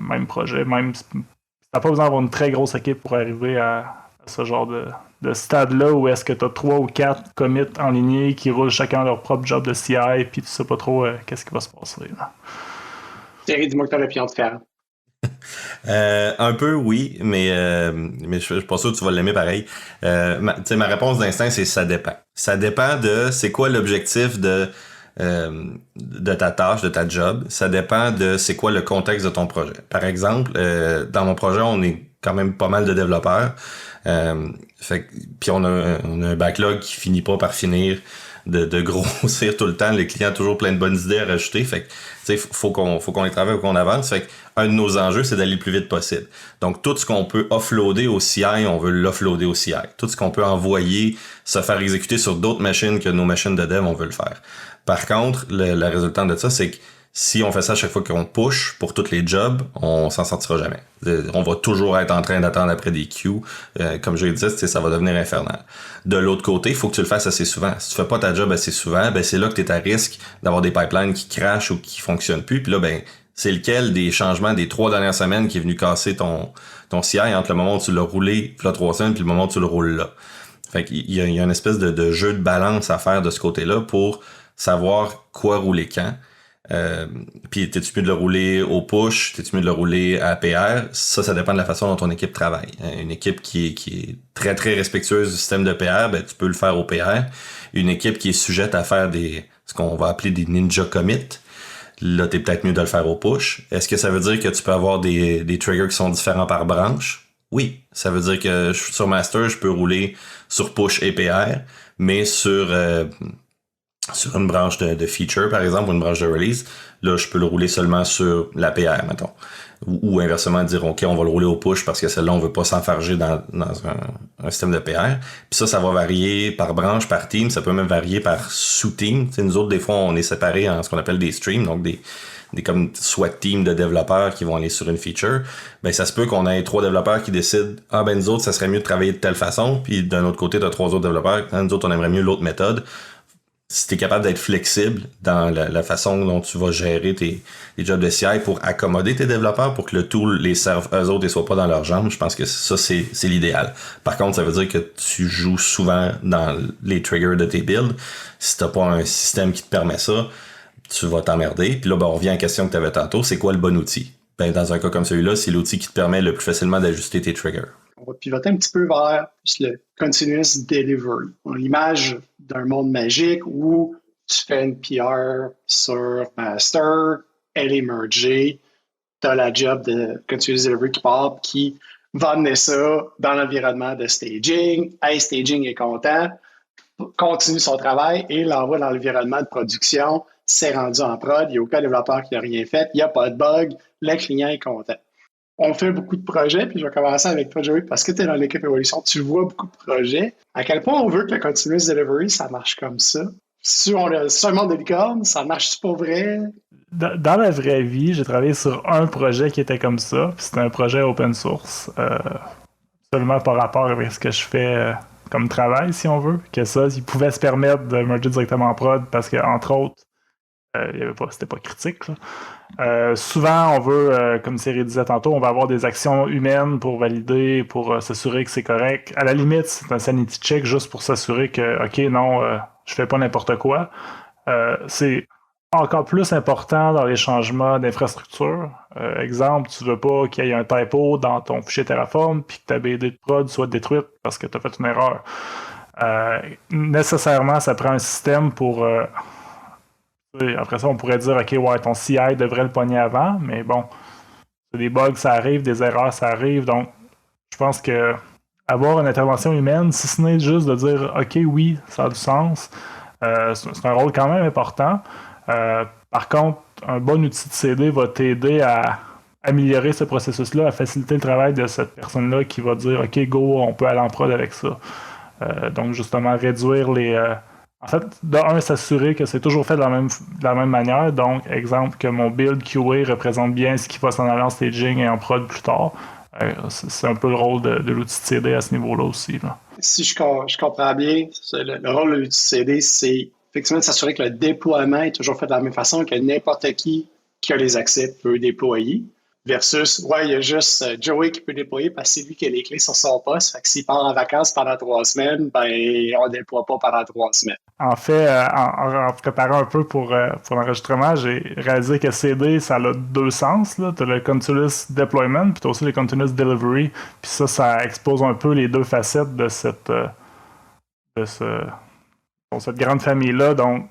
même projet. Même si tu n'as pas besoin d'avoir une très grosse équipe pour arriver à ce genre de stade-là où est-ce que tu as 3 ou 4 commits en ligne qui roulent chacun leur propre job de CI puis tu sais pas trop qu'est-ce qui va se passer. Là. Thierry, dis-moi que tu as l'opinion de faire. Un peu, oui, mais je suis pas sûr que tu vas l'aimer pareil. Ma réponse d'instinct, c'est ça dépend. Ça dépend de c'est quoi l'objectif de ta tâche, de ta job. Ça dépend de c'est quoi le contexte de ton projet. Par exemple, dans mon projet, on est quand même pas mal de développeurs. Puis on a un backlog qui finit pas par finir de grossir tout le temps. Les clients ont toujours plein de bonnes idées à rajouter. Fait que, tu sais, faut qu'on les travaille, faut qu'on avance. Fait que, un de nos enjeux, c'est d'aller le plus vite possible. Donc, tout ce qu'on peut offloader au CI, on veut l'offloader au CI. Tout ce qu'on peut envoyer, se faire exécuter sur d'autres machines que nos machines de dev, on veut le faire. Par contre, la résultante de ça, c'est que si on fait ça à chaque fois qu'on push pour tous les jobs, on s'en sortira jamais. On va toujours être en train d'attendre après des queues. Comme je l'ai dit, ça va devenir infernal. De l'autre côté, il faut que tu le fasses assez souvent. Si tu fais pas ta job assez souvent, ben c'est là que tu es à risque d'avoir des pipelines qui crashent ou qui fonctionnent plus. Puis là, ben c'est lequel des changements des 3 dernières semaines qui est venu casser ton CI entre le moment où tu l'as roulé, puis là 3 semaines, puis le moment où tu le roules là. Fait qu'il y a une espèce de jeu de balance à faire de ce côté-là pour savoir quoi rouler quand. Puis t'es-tu mieux de le rouler au push, t'es-tu mieux de le rouler à PR? Ça dépend de la façon dont ton équipe travaille. Une équipe qui est très très respectueuse du système de PR, ben tu peux le faire au PR. Une équipe qui est sujette à faire ce qu'on va appeler des ninja commits, là t'es peut-être mieux de le faire au push. Est-ce que ça veut dire que tu peux avoir des triggers qui sont différents par branche? Oui, ça veut dire que sur master, je peux rouler sur push et PR, mais sur sur une branche de feature, par exemple, ou une branche de release, là, je peux le rouler seulement sur l'APR, mettons. Ou inversement, dire, OK, on va le rouler au push parce que celle-là, on veut pas s'enfarger dans un système de PR. Puis ça va varier par branche, par team. Ça peut même varier par sous-team. Tu sais, nous autres, des fois, on est séparés en ce qu'on appelle des streams, donc des comme soit team de développeurs qui vont aller sur une feature. Ben, ça se peut qu'on ait 3 développeurs qui décident, nous autres, ça serait mieux de travailler de telle façon. Puis d'un autre côté, t'as 3 autres développeurs. Nous autres, on aimerait mieux l'autre méthode. Si tu es capable d'être flexible dans la façon dont tu vas gérer tes jobs de CI pour accommoder tes développeurs, pour que le tool les serve eux autres et soit pas dans leurs jambes, je pense que ça, c'est l'idéal. Par contre, ça veut dire que tu joues souvent dans les triggers de tes builds. Si t'as pas un système qui te permet ça, tu vas t'emmerder. Puis là, on revient à la question que tu avais tantôt, c'est quoi le bon outil? Ben, dans un cas comme celui-là, c'est l'outil qui te permet le plus facilement d'ajuster tes triggers. On va pivoter un petit peu vers le continuous delivery. L'image d'un monde magique où tu fais une PR sur master, elle est mergée, tu as la job de continuous delivery qui part, qui va amener ça dans l'environnement de staging. Staging est content, continue son travail et l'envoie dans l'environnement de production. C'est rendu en prod, il n'y a aucun développeur qui n'a rien fait, il n'y a pas de bug, le client est content. On fait beaucoup de projets, puis je vais commencer avec toi, Joey, parce que tu es dans l'équipe Évolution, tu vois beaucoup de projets. À quel point on veut que le continuous delivery, ça marche comme ça? Si on a seulement de licorne, ça marche pas vrai? Dans la vraie vie, j'ai travaillé sur un projet qui était comme ça, puis c'était un projet open source, seulement par rapport avec ce que je fais comme travail, si on veut, que ça, ils pouvaient se permettre de merger directement en prod, parce que, entre autres, c'était pas critique, là. Souvent, on veut, comme Thierry disait tantôt, on va avoir des actions humaines pour valider, pour s'assurer que c'est correct. À la limite, c'est un sanity check juste pour s'assurer que, OK, non, je fais pas n'importe quoi. C'est encore plus important dans les changements d'infrastructure. Exemple, tu veux pas qu'il y ait un typo dans ton fichier Terraform puis que ta BD de prod soit détruite parce que tu as fait une erreur. Nécessairement, ça prend un système pour... après ça, on pourrait dire, OK, ouais, ton CI devrait le pogner avant, mais bon, des bugs, ça arrive, des erreurs, ça arrive, donc je pense que avoir une intervention humaine, si ce n'est juste de dire, OK, oui, ça a du sens, c'est un rôle quand même important. Par contre, un bon outil de CD va t'aider à améliorer ce processus-là, à faciliter le travail de cette personne-là qui va dire, OK, go, on peut aller en prod avec ça. Donc, justement, réduire les... En fait, de un, s'assurer que c'est toujours fait de la même manière. Donc, exemple, que mon build QA représente bien ce qui va s'en aller en staging et en prod plus tard. C'est un peu le rôle de l'outil de CD à ce niveau-là aussi, là. Si je comprends bien, le rôle de l'outil de CD, c'est effectivement de s'assurer que le déploiement est toujours fait de la même façon, que n'importe qui a les accès peut déployer. Versus, il y a juste Joey qui peut déployer parce que c'est lui qui a les clés sur son poste. Fait que s'il part en vacances pendant 3 semaines, on ne déploie pas pendant 3 semaines. En fait, en préparant un peu pour l'enregistrement, j'ai réalisé que CD, ça a 2 sens. Tu as le continuous deployment, puis tu as aussi le continuous delivery. Puis ça expose un peu les 2 facettes de cette grande famille-là. Donc,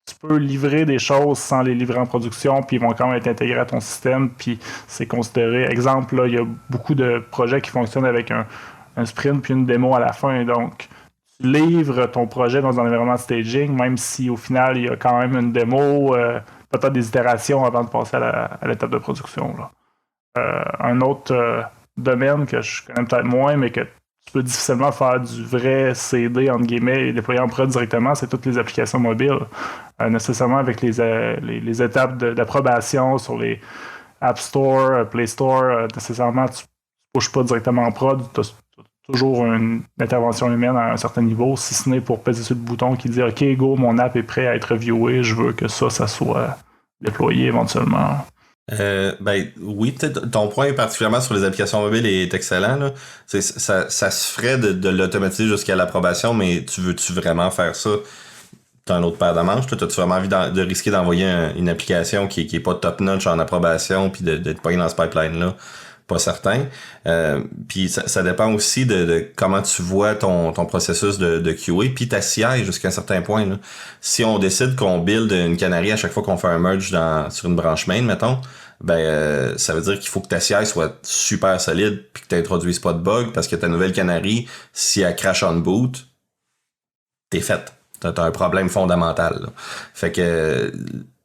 tu peux livrer des choses sans les livrer en production, puis ils vont quand même être intégrés à ton système, puis c'est considéré. Exemple, là, il y a beaucoup de projets qui fonctionnent avec un sprint puis une démo à la fin. Donc, tu livres ton projet dans un environnement de staging, même si au final, il y a quand même une démo, peut-être des itérations avant de passer à l'étape de production, là. Un autre domaine que je connais peut-être moins, mais que tu peux difficilement faire du vrai CD, entre guillemets, et déployer en prod directement, c'est toutes les applications mobiles. Nécessairement avec les étapes d'approbation sur les App Store, Play Store, nécessairement, tu ne pushes pas directement en prod, tu as toujours une intervention humaine à un certain niveau, si ce n'est pour peser sur le bouton qui dit « OK, go, mon app est prêt à être reviewé, je veux que ça soit déployé éventuellement. » Oui, ton point particulièrement sur les applications mobiles est excellent, là. Ça se ferait de l'automatiser jusqu'à l'approbation, mais tu veux-tu vraiment faire ça dans l'autre paire de manches? Toi, as-tu vraiment envie de risquer d'envoyer une application qui est pas top-notch en approbation puis de te pogner dans ce pipeline-là? Pas certain. Puis ça dépend aussi de comment tu vois ton processus de QA puis ta CI jusqu'à un certain point, là. Si on décide qu'on build une canary à chaque fois qu'on fait un merge sur une branche main, mettons, ça veut dire qu'il faut que ta CI soit super solide puis que tu introduises pas de bug parce que ta nouvelle canary, si elle crash on boot, t'es faite. t'as un problème fondamental. Là. Fait que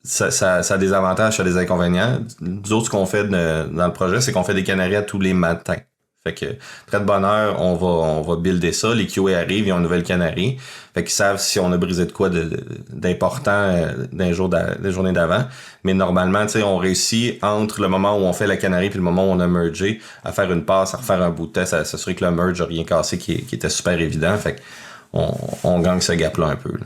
ça a des avantages, ça a des inconvénients. Nous autres, ce qu'on fait dans le projet, c'est qu'on fait des canaries à tous les matins. Fait que, très de bonne heure, on va builder ça. Les QA arrivent, ils ont une nouvelle canarie. Fait qu'ils savent si on a brisé de quoi d'important des journées d'avant. Mais normalement, tu sais, on réussit entre le moment où on fait la canarie puis le moment où on a mergé à faire une passe, à refaire un bout de test, à s'assurer que le merge n'a rien cassé qui était super évident. Fait on gagne ce gap-là un peu. Là.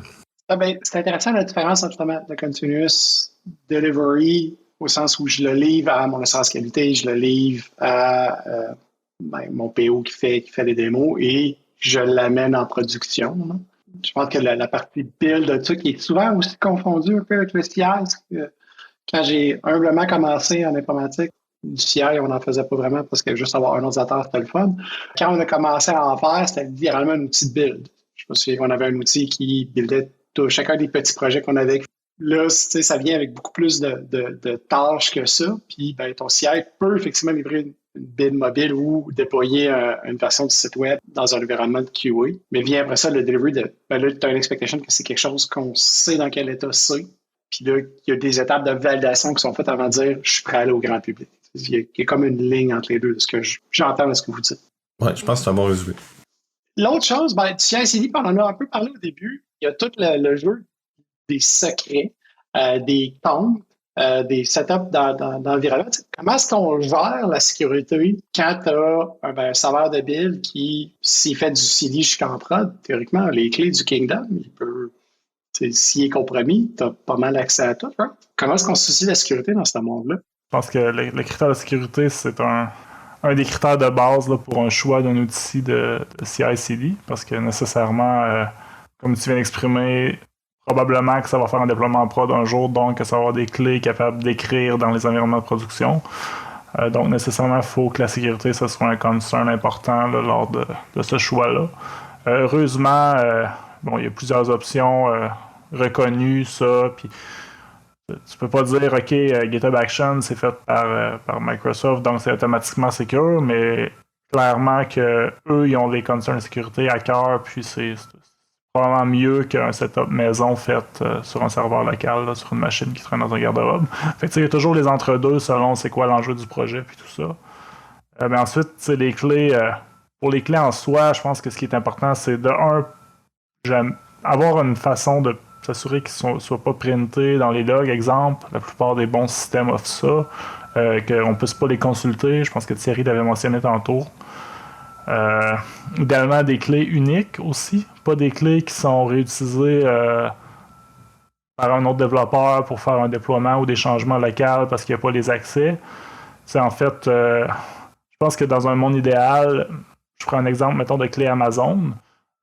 Ah ben, c'est intéressant la différence entre justement le continuous delivery au sens où je le livre à mon assurance qualité, je le livre à mon PO qui fait les démos et je l'amène en production. Là. Je pense que la partie build de ça qui est souvent aussi confondue un peu avec le CI. Quand j'ai humblement commencé en informatique, du CI, on n'en faisait pas vraiment parce que juste avoir un ordinateur, c'était le fun. Quand on a commencé à en faire, c'était littéralement un outil de build. Je me souviens qu'on avait un outil qui buildait chacun des petits projets qu'on avait. Là, ça vient avec beaucoup plus de tâches que ça. Puis ben, ton CI peut effectivement livrer une build mobile ou déployer une version du site web dans un environnement de QA. Mais vient après ça le delivery là, tu as une expectation que c'est quelque chose qu'on sait dans quel état c'est. Puis là, il y a des étapes de validation qui sont faites avant de dire je suis prêt à aller au grand public. Il y a comme une ligne entre les deux de ce que j'entends de ce que vous dites. Oui, je pense que c'est un bon résumé. L'autre chose, du CI/CD, on en a un peu parlé au début. Il y a tout le jeu des secrets, des comptes, des setups d'environnement. Comment est-ce qu'on gère la sécurité quand tu as un serveur de build qui, s'il fait du CD jusqu'en prod, théoriquement, les clés du Kingdom, il peut, s'il est compromis, tu as pas mal accès à tout. Hein? Comment est-ce qu'on se soucie de la sécurité dans ce monde-là? Je pense que le critère de sécurité, c'est un des critères de base là, pour un choix d'un outil de CI/CD, parce que nécessairement, comme tu viens d'exprimer, probablement que ça va faire un déploiement en prod un jour, donc que ça va avoir des clés capables d'écrire dans les environnements de production. Donc nécessairement, il faut que la sécurité, ce soit un concern important là, lors de ce choix-là. Heureusement, il y a plusieurs options reconnues, ça, puis tu peux pas dire, OK, GitHub Action, c'est fait par Microsoft, donc c'est automatiquement secure, mais clairement que eux, ils ont des concerns de sécurité à cœur, puis c'est probablement mieux qu'un setup maison fait sur un serveur local, là, sur une machine qui traîne dans un garde-robe. Fait que il y a toujours les entre-deux selon c'est quoi l'enjeu du projet, puis tout ça. Mais ensuite, les clés, pour les clés en soi, je pense que ce qui est important, c'est avoir une façon de s'assurer qu'ils ne soient pas printés dans les logs, exemple. La plupart des bons systèmes offrent ça, qu'on ne puisse pas les consulter. Je pense que Thierry l'avait mentionné tantôt. Idéalement, des clés uniques aussi, pas des clés qui sont réutilisées par un autre développeur pour faire un déploiement ou des changements locaux parce qu'il n'y a pas les accès. C'est en fait, je pense que dans un monde idéal, je prends un exemple, mettons, de clés Amazon.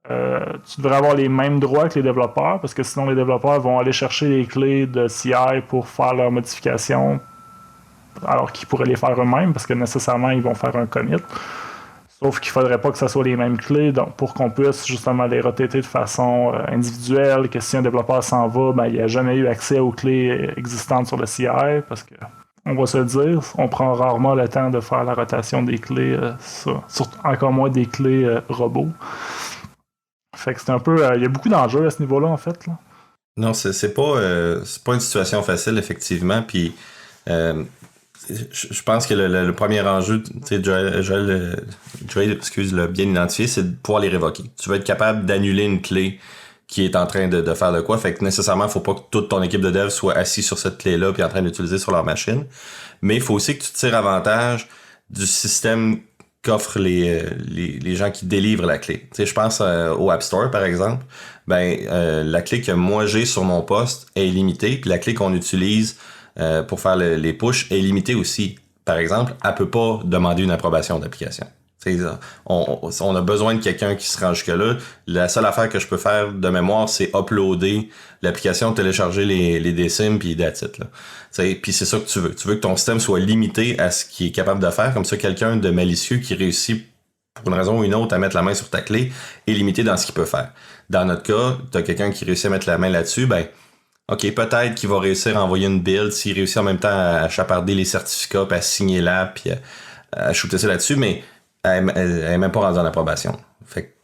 Tu devrais avoir les mêmes droits que les développeurs parce que sinon les développeurs vont aller chercher les clés de CI pour faire leurs modifications alors qu'ils pourraient les faire eux-mêmes parce que nécessairement ils vont faire un commit. Sauf qu'il ne faudrait pas que ce soit les mêmes clés donc pour qu'on puisse justement les rotater de façon individuelle, que si un développeur s'en va, il n'a jamais eu accès aux clés existantes sur le CI parce que on va se le dire, on prend rarement le temps de faire la rotation des clés, encore moins des clés robots. Fait que c'est un peu. Il y a beaucoup d'enjeux à ce niveau-là, en fait. Là. Non, c'est pas une situation facile, effectivement. Puis, je pense que le premier enjeu, tu sais, Joël l'a bien identifié, c'est de pouvoir les révoquer. Tu vas être capable d'annuler une clé qui est en train de faire de quoi. Fait que nécessairement, il faut pas que toute ton équipe de dev soit assis sur cette clé-là puis en train d'utiliser sur leur machine. Mais il faut aussi que tu tires avantage du système qu'offrent les gens qui délivrent la clé. Tu sais, je pense au App Store, par exemple. La clé que moi j'ai sur mon poste est limitée, puis la clé qu'on utilise pour faire les push est limitée aussi. Par exemple, elle peut pas demander une approbation d'application. On a besoin de quelqu'un qui se rend jusque-là. La seule affaire que je peux faire de mémoire, c'est uploader l'application, télécharger les DSIM, puis that's it, là. Puis c'est ça que tu veux. Tu veux que ton système soit limité à ce qu'il est capable de faire. Comme ça, quelqu'un de malicieux qui réussit, pour une raison ou une autre, à mettre la main sur ta clé, est limité dans ce qu'il peut faire. Dans notre cas, tu as quelqu'un qui réussit à mettre la main là-dessus, OK, peut-être qu'il va réussir à envoyer une build s'il réussit en même temps à chaparder les certificats, puis à signer là, puis à shooter ça là-dessus, mais elle est même pas rendue en approbation. Fait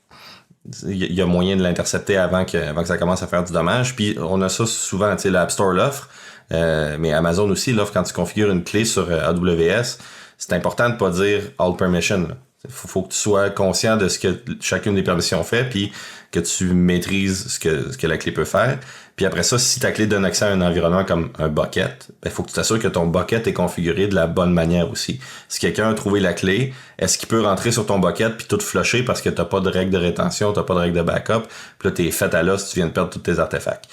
il y a moyen de l'intercepter avant que ça commence à faire du dommage. Puis on a ça souvent, tu sais, l'App Store l'offre, mais Amazon aussi l'offre quand tu configures une clé sur AWS. C'est important de pas dire all permission. Faut que tu sois conscient de ce que chacune des permissions fait, puis que tu maîtrises ce que la clé peut faire. Puis après ça, si ta clé donne accès à un environnement comme un bucket, ben faut que tu t'assures que ton bucket est configuré de la bonne manière aussi. Si quelqu'un a trouvé la clé, est-ce qu'il peut rentrer sur ton bucket puis tout flusher parce que t'as pas de règle de rétention, t'as pas de règle de backup, puis là t'es fait à l'os, tu viens de perdre tous tes artefacts.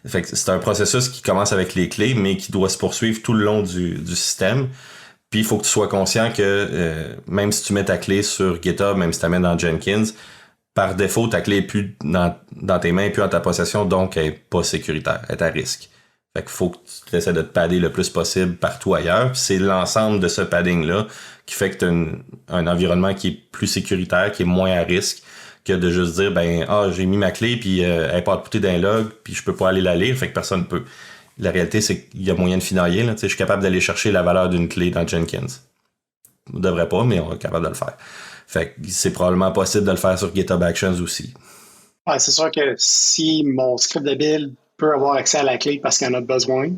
Fait que c'est un processus qui commence avec les clés, mais qui doit se poursuivre tout le long du système. Puis il faut que tu sois conscient que même si tu mets ta clé sur GitHub, même si tu la mets dans Jenkins, par défaut, ta clé est plus dans tes mains, plus en ta possession, donc elle est pas sécuritaire, elle est à risque. Fait qu'il faut que tu essaies de te padder le plus possible partout ailleurs. Puis c'est l'ensemble de ce padding-là qui fait que tu as un environnement qui est plus sécuritaire, qui est moins à risque que de juste dire, j'ai mis ma clé, puis elle est pas outputée d'un log, puis je peux pas aller la lire, fait que personne ne peut. La réalité, c'est qu'il y a moyen de finailler. Là. Je suis capable d'aller chercher la valeur d'une clé dans Jenkins. On devrait pas, mais on est capable de le faire. Fait que c'est probablement possible de le faire sur GitHub Actions aussi. Ouais, c'est sûr que si mon script de build peut avoir accès à la clé parce qu'il en a besoin,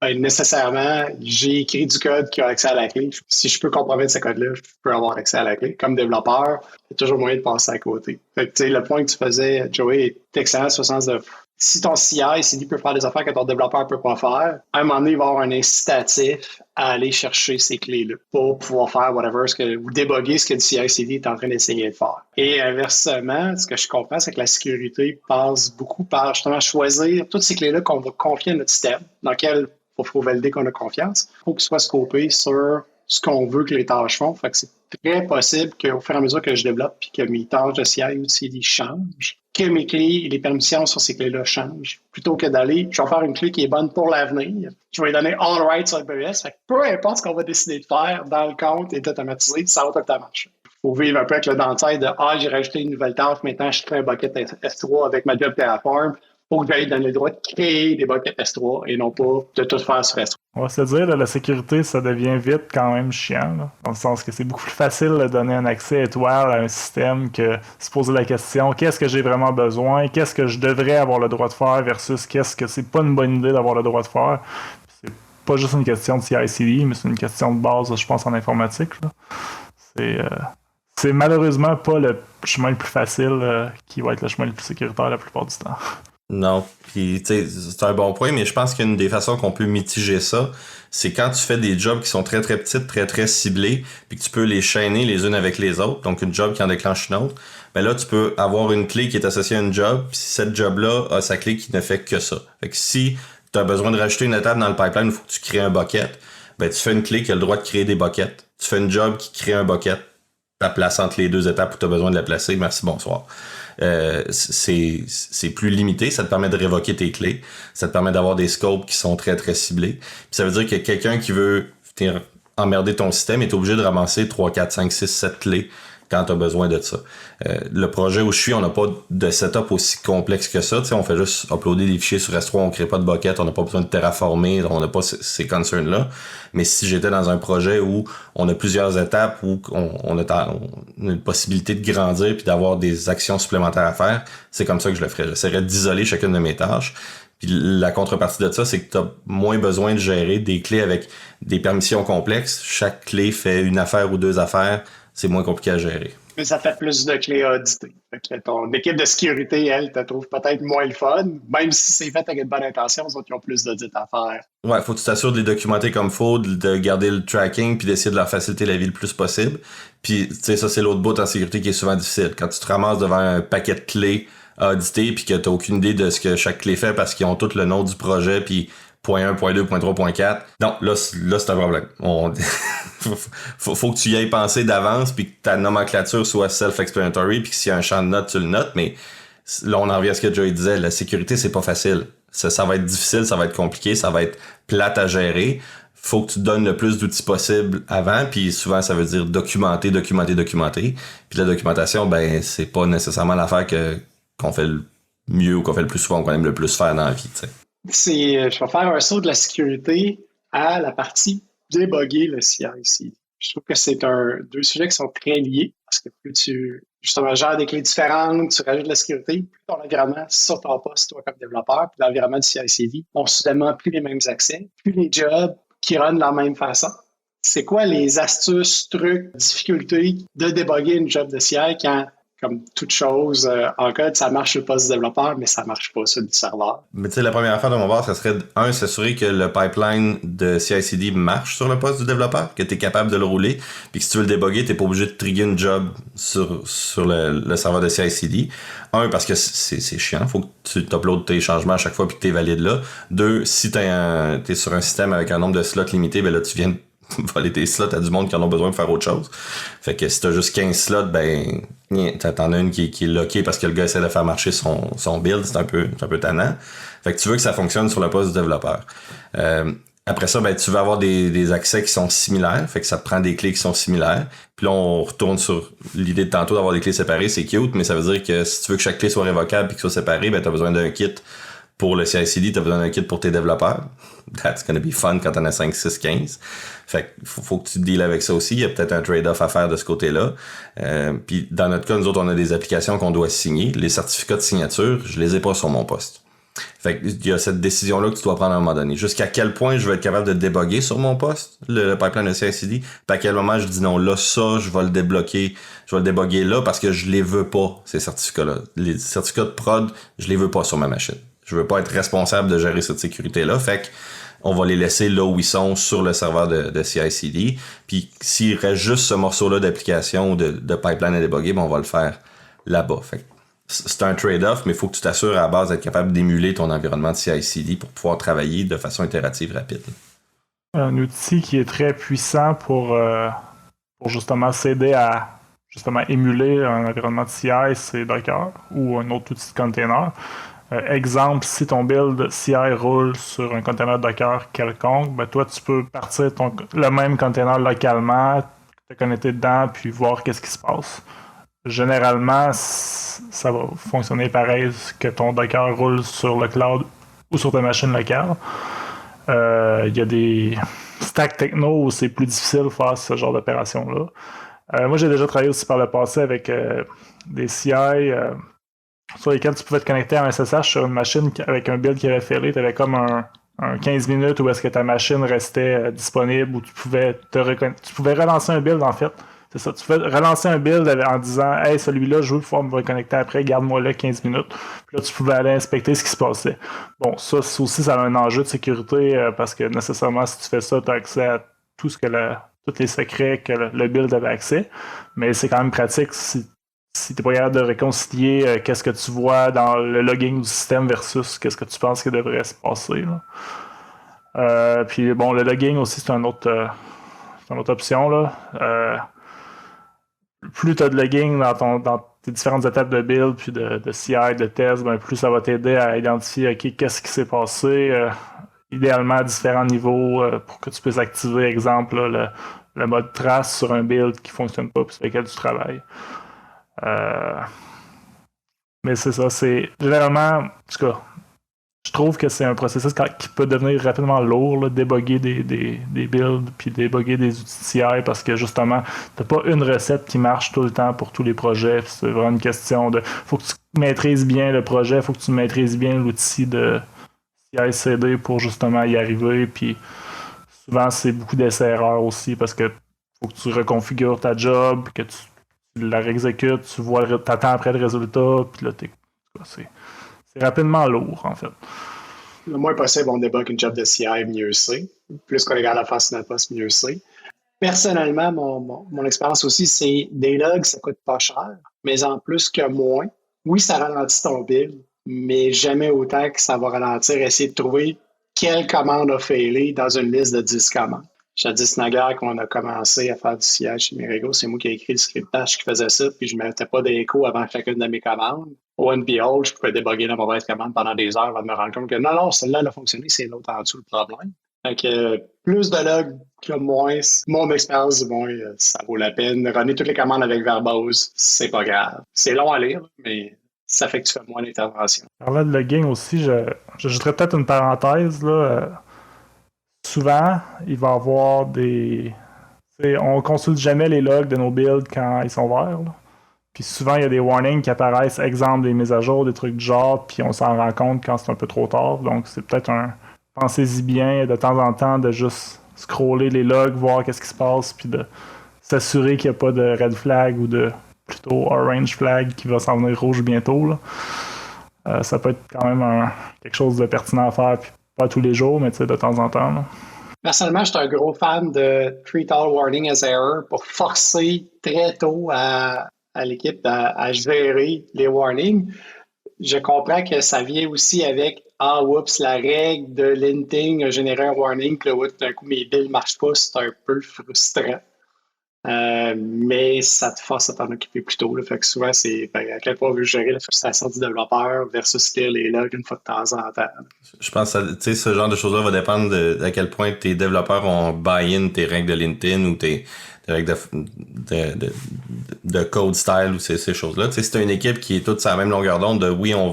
nécessairement, j'ai écrit du code qui a accès à la clé. Si je peux compromettre ce code-là, je peux avoir accès à la clé. Comme développeur, il y a toujours moyen de passer à côté. Fait que, le point que tu faisais, Joey, est excellent sur le sens de si ton CI/CD peut faire des affaires que ton développeur ne peut pas faire, à un moment donné, il va y avoir un incitatif à aller chercher ces clés-là pour pouvoir faire whatever, ou déboguer ce que le CI/CD est en train d'essayer de faire. Et inversement, ce que je comprends, c'est que la sécurité passe beaucoup par justement choisir toutes ces clés-là qu'on va confier à notre système, dans lequel il faut valider qu'on a confiance. Il faut qu'ils soient scopés sur ce qu'on veut que les tâches font. Fait que c'est très possible qu'au fur et à mesure que je développe et que mes tâches de CI ou de CD changent, que mes clés et les permissions sur ces clés-là changent. Plutôt que d'aller, je vais faire une clé qui est bonne pour l'avenir. Je vais lui donner all rights sur AWS. Fait que peu importe ce qu'on va décider de faire dans le compte est automatisé, ça va tout le temps marcher. Il faut vivre un peu avec le downside de j'ai rajouté une nouvelle tâche, maintenant je crée un bucket S3 avec ma job Terraform. Il faut que j'aille donner le droit de créer des buckets S3 et non pas de tout faire sur S3. On va se dire, là, la sécurité, ça devient vite quand même chiant, là, dans le sens que c'est beaucoup plus facile de donner un accès étoile à un système que se poser la question qu'est-ce que j'ai vraiment besoin, qu'est-ce que je devrais avoir le droit de faire versus qu'est-ce que c'est pas une bonne idée d'avoir le droit de faire. C'est pas juste une question de CI/CD, mais c'est une question de base, je pense, en informatique. Là. C'est malheureusement pas le chemin le plus facile qui va être le chemin le plus sécuritaire la plupart du temps. Non, puis tu sais, c'est un bon point, mais je pense qu'une des façons qu'on peut mitiger ça, c'est quand tu fais des jobs qui sont très très petites, très très ciblées, puis que tu peux les chaîner les unes avec les autres, donc une job qui en déclenche une autre, ben là tu peux avoir une clé qui est associée à une job, puis cette job-là a sa clé qui ne fait que ça. Fait que si tu as besoin de rajouter une étape dans le pipeline, il faut que tu crées un bucket, ben tu fais une clé qui a le droit de créer des buckets. Tu fais une job qui crée un bucket, la place entre les deux étapes où tu as besoin de la placer, merci, bonsoir. C'est plus limité, ça te permet de révoquer tes clés, ça te permet d'avoir des scopes qui sont très très ciblés. Puis ça veut dire que quelqu'un qui veut emmerder ton système est obligé de ramasser 3, 4, 5, 6, 7 clés quand tu as besoin de ça. Le projet où je suis, on n'a pas de setup aussi complexe que ça. T'sais, on fait juste uploader des fichiers sur S3, on crée pas de bucket, on n'a pas besoin de terraformer, on n'a pas ces concerns-là. Mais si j'étais dans un projet où on a plusieurs étapes, où on a une possibilité de grandir puis d'avoir des actions supplémentaires à faire, c'est comme ça que je le ferais. J'essaierais d'isoler chacune de mes tâches. Puis la contrepartie de ça, c'est que tu as moins besoin de gérer des clés avec des permissions complexes. Chaque clé fait une affaire ou deux affaires. C'est moins compliqué à gérer. Mais ça fait plus de clés à auditer. Fait que ton équipe de sécurité, elle, te trouve peut-être moins le fun, même si c'est fait avec une bonne intention, les autres, ils ont plus d'audits à faire. Ouais, faut que tu t'assures de les documenter comme faut, de garder le tracking, puis d'essayer de leur faciliter la vie le plus possible. Puis, tu sais, ça, c'est l'autre bout en sécurité qui est souvent difficile. Quand tu te ramasses devant un paquet de clés à auditer, puis que t'as aucune idée de ce que chaque clé fait parce qu'ils ont tout le nom du projet, puis point 1, point 2, point 3, point 4. Non, là c'est un problème. Faut que tu y ailles pensé d'avance puis que ta nomenclature soit self-explanatory puis que s'il y a un champ de notes, tu le notes, mais là, on en revient à ce que Joey disait, la sécurité, c'est pas facile. Ça va être difficile, ça va être compliqué, ça va être plate à gérer. Faut que tu donnes le plus d'outils possible avant, puis souvent, ça veut dire documenter. Puis la documentation, ben, c'est pas nécessairement l'affaire qu'on fait le mieux ou qu'on fait le plus souvent, qu'on aime le plus faire dans la vie, tu sais. Je vais faire un saut de la sécurité à la partie débugger le CI/CD. Je trouve que c'est deux sujets qui sont très liés. parce que plus tu justement gères des clés différentes, tu rajoutes de la sécurité, plus ton environnement sur ton poste, toi comme développeur, puis l'environnement du CI/CD ont soudainement plus les mêmes accès, plus les jobs qui runnent de la même façon. C'est quoi les astuces, trucs, difficultés de débugger une job de CI quand, comme toute chose, en code, ça marche sur le poste du développeur, mais ça marche pas sur le serveur? Mais tu sais, la première affaire de mon bord, ça serait, s'assurer que le pipeline de CI/CD marche sur le poste du développeur, que tu es capable de le rouler, puis que si tu veux le débugger, t'es pas obligé de trigger une job sur le serveur de CI/CD. Parce que c'est chiant, faut que tu uploades tes changements à chaque fois puis que tu valides là. 2, si t'es sur un système avec un nombre de slots limité, ben là, tu viens voler tes slots à du monde qui en ont besoin de faire autre chose. Fait que si t'as juste 15 slots, ben t'en as une qui est lockée parce que le gars essaie de faire marcher son build, c'est un peu tannant. Fait que tu veux que ça fonctionne sur le poste du développeur. Après ça, ben tu vas avoir des accès qui sont similaires, fait que ça te prend des clés qui sont similaires. Puis là, on retourne sur l'idée de tantôt d'avoir des clés séparées, c'est cute, mais ça veut dire que si tu veux que chaque clé soit révocable et que soit séparée, ben t'as besoin d'un kit pour le CI/CD, t'as besoin d'un kit pour tes développeurs. That's gonna be fun quand t'en as 5, 6, 15. Fait que faut que tu deals avec ça aussi. Il y a peut-être un trade-off à faire de ce côté-là. Puis dans notre cas, nous autres, on a des applications qu'on doit signer. Les certificats de signature, je les ai pas sur mon poste. Fait que il y a cette décision-là que tu dois prendre à un moment donné. Jusqu'à quel point je vais être capable de débugger sur mon poste, le pipeline de CI/CD, puis à quel moment je dis non, là, ça, je vais le débloquer, je vais le débugger là parce que je les veux pas, ces certificats-là. Les certificats de prod, je les veux pas sur ma machine. Je veux pas être responsable de gérer cette sécurité-là. Fait que on va les laisser là où ils sont sur le serveur de CI/CD. Puis s'il reste juste ce morceau-là d'application ou de pipeline à débugger, ben on va le faire là-bas. Fait que c'est un trade-off, mais il faut que tu t'assures à la base d'être capable d'émuler ton environnement de CI/CD pour pouvoir travailler de façon itérative rapide. Un outil qui est très puissant pour justement s'aider à justement émuler un environnement de CI, c'est Docker ou un autre outil de container. Exemple, si ton build CI roule sur un container Docker quelconque, ben toi, tu peux partir le même container localement, te connecter dedans, puis voir qu'est-ce qui se passe. Généralement, ça va fonctionner pareil que ton Docker roule sur le cloud ou sur ta machine locale. Il y a des stacks techno où c'est plus difficile de faire ce genre d'opération-là. Moi, j'ai déjà travaillé aussi par le passé avec des CI sur lesquels tu pouvais te connecter à un SSH sur une machine avec un build qui avait failé. Tu avais comme un 15 minutes où est-ce que ta machine restait disponible, où tu pouvais relancer un build en fait. C'est ça, tu pouvais relancer un build en disant « Hey, celui-là, je veux pouvoir me reconnecter après, garde-moi là 15 minutes. » Puis là, tu pouvais aller inspecter ce qui se passait. Bon, ça aussi, ça a un enjeu de sécurité parce que nécessairement, si tu fais ça, tu as accès à tout ce que tous les secrets que le build avait accès. Mais c'est quand même pratique si tu n'es pas capable de réconcilier qu'est-ce que tu vois dans le logging du système versus qu'est-ce que tu penses qu'il devrait se passer. Puis bon, le logging aussi, c'est une autre option. Là. Plus tu as de logging dans tes différentes étapes de build, puis de CI, de test, ben plus ça va t'aider à identifier qu'est-ce qui s'est passé, idéalement à différents niveaux pour que tu puisses activer, exemple, là, le mode trace sur un build qui ne fonctionne pas puis sur lequel tu travailles. Mais c'est ça, c'est généralement, en tout cas, je trouve que c'est un processus qui peut devenir rapidement lourd, là, débugger des builds puis débugger des outils CI parce que justement, t'as pas une recette qui marche tout le temps pour tous les projets. C'est vraiment une question de faut que tu maîtrises bien le projet, faut que tu maîtrises bien l'outil de CI/CD pour justement y arriver. Puis souvent, c'est beaucoup d'essais-erreurs aussi parce que faut que tu reconfigures ta job, que tu la réexécutes, t'attends après le résultat, puis là, c'est rapidement lourd, en fait. Le moins possible, on débug une job de CI, mieux c'est. Plus qu'on regarde la face de notre poste, mieux c'est. Personnellement, mon expérience aussi, c'est des logs, ça coûte pas cher, mais en plus que moins. Oui, ça ralentit ton build, mais jamais autant que ça va ralentir. Essayer de trouver quelle commande a failé dans une liste de 10 commandes. Jadis naguère, quand on a commencé à faire du CI chez Mirego, c'est moi qui ai écrit le scriptage qui faisait ça, puis je ne mettais pas d'écho avant chacune de mes commandes. Au NPL, je pouvais débugger la mauvaise commande pendant des heures avant de me rendre compte que non, celle-là, elle a fonctionné, c'est l'autre en dessous le problème. Fait que plus de logs que moins, mon expérience, ça vaut la peine. Runner toutes les commandes avec Verbose, c'est pas grave. C'est long à lire, mais ça fait que tu fais moins d'intervention. Parlant de logging aussi, j'ajouterais peut-être une parenthèse, là. Souvent, il va y avoir On consulte jamais les logs de nos builds quand ils sont verts. Là. Puis souvent, il y a des warnings qui apparaissent, exemple des mises à jour, des trucs du genre, puis on s'en rend compte quand c'est un peu trop tard. Donc, c'est peut-être pensez-y bien de temps en temps de juste scroller les logs, voir qu'est-ce qui se passe, puis de s'assurer qu'il n'y a pas de red flag ou de plutôt orange flag qui va s'en venir rouge bientôt. Là. Ça peut être quand même quelque chose de pertinent à faire, puis pas tous les jours, mais de temps en temps. Là. Personnellement, je suis un gros fan de Treat All Warning as Error pour forcer très tôt à l'équipe à gérer les warnings. Je comprends que ça vient aussi avec oups, la règle de linting a généré un warning, que là, tout d'un coup, mes bills ne marchent pas, c'est un peu frustrant. Mais ça te force à t'en occuper plus tôt. Là. Fait que souvent, c'est à quel point on veut gérer la frustration du développeur versus lire les logs une fois de temps en temps. Je pense que ce genre de choses-là va dépendre à quel point tes développeurs ont buy-in tes règles de LinkedIn ou tes règles de code style ou ces choses-là. Si tu as une équipe qui est toute sur la même longueur d'onde de oui, on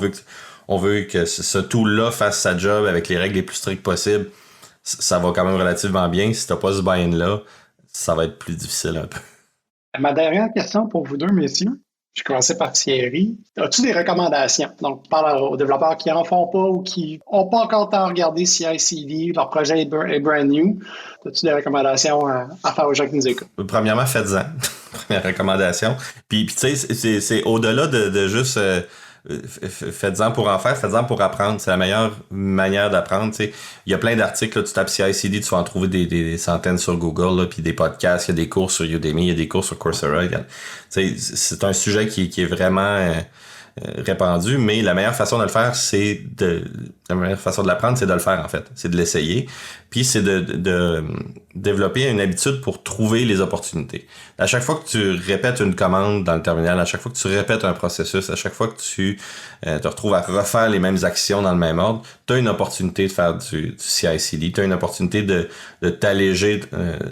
veut que ce tool-là fasse sa job avec les règles les plus strictes possibles, ça va quand même relativement bien. Si tu n'as pas ce buy-in-là, ça va être plus difficile un peu. Ma dernière question pour vous deux, messieurs. Je commençais par Thierry. As-tu des recommandations? Donc, parle aux développeurs qui n'en font pas ou qui n'ont pas encore le temps de regarder CI/CD, leur projet est brand new. As-tu des recommandations à faire aux gens qui nous écoutent? Premièrement, faites-en. Première recommandation. Puis tu sais, c'est au-delà de juste... faites-en pour en faire, faites-en pour apprendre. C'est la meilleure manière d'apprendre. T'sais. Il y a plein d'articles, là, tu tapes CI/CD, tu vas en trouver des centaines sur Google, là, puis des podcasts, il y a des cours sur Udemy, il y a des cours sur Coursera. C'est un sujet qui est vraiment répandu, mais la meilleure façon de le faire, la meilleure façon de l'apprendre, c'est de le faire en fait. C'est de l'essayer. Puis c'est de développer une habitude pour trouver les opportunités. À chaque fois que tu répètes une commande dans le terminal, à chaque fois que tu répètes un processus, à chaque fois que tu te retrouves à refaire les mêmes actions dans le même ordre, tu as une opportunité de faire du CI/CD, tu as une opportunité de t'alléger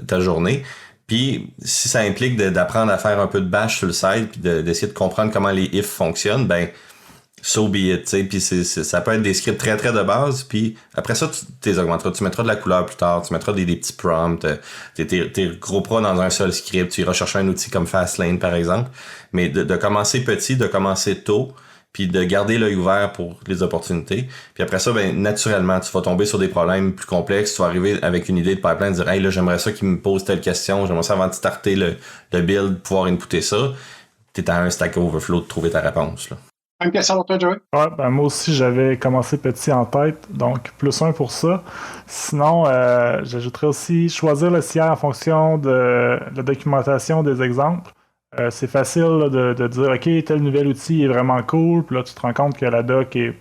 ta journée. Puis, si ça implique d'apprendre à faire un peu de bash sur le site, puis d'essayer de comprendre comment les ifs fonctionnent, ben, so be it, tu sais. Puis ça peut être des scripts très, très de base, puis après ça, tu les augmenteras. Tu mettras de la couleur plus tard, tu mettras des petits prompts, t'es gros pro dans un seul script, tu iras chercher un outil comme Fastlane, par exemple. Mais de commencer petit, de commencer tôt, puis de garder l'œil ouvert pour les opportunités. Puis après ça, ben naturellement, tu vas tomber sur des problèmes plus complexes. Tu vas arriver avec une idée de pipeline, dire « Hey, là, j'aimerais ça qu'il me pose telle question. J'aimerais ça, avant de starter le build, pouvoir inputter ça. » T'es à un Stack Overflow de trouver ta réponse. Là. Une question pour toi, Joey? Ouais, ben moi aussi, j'avais commencé petit en tête, donc +1 pour ça. Sinon, j'ajouterais aussi choisir le CI en fonction de la documentation des exemples. C'est facile là, de dire « Ok, tel nouvel outil est vraiment cool », puis là, tu te rends compte que la doc est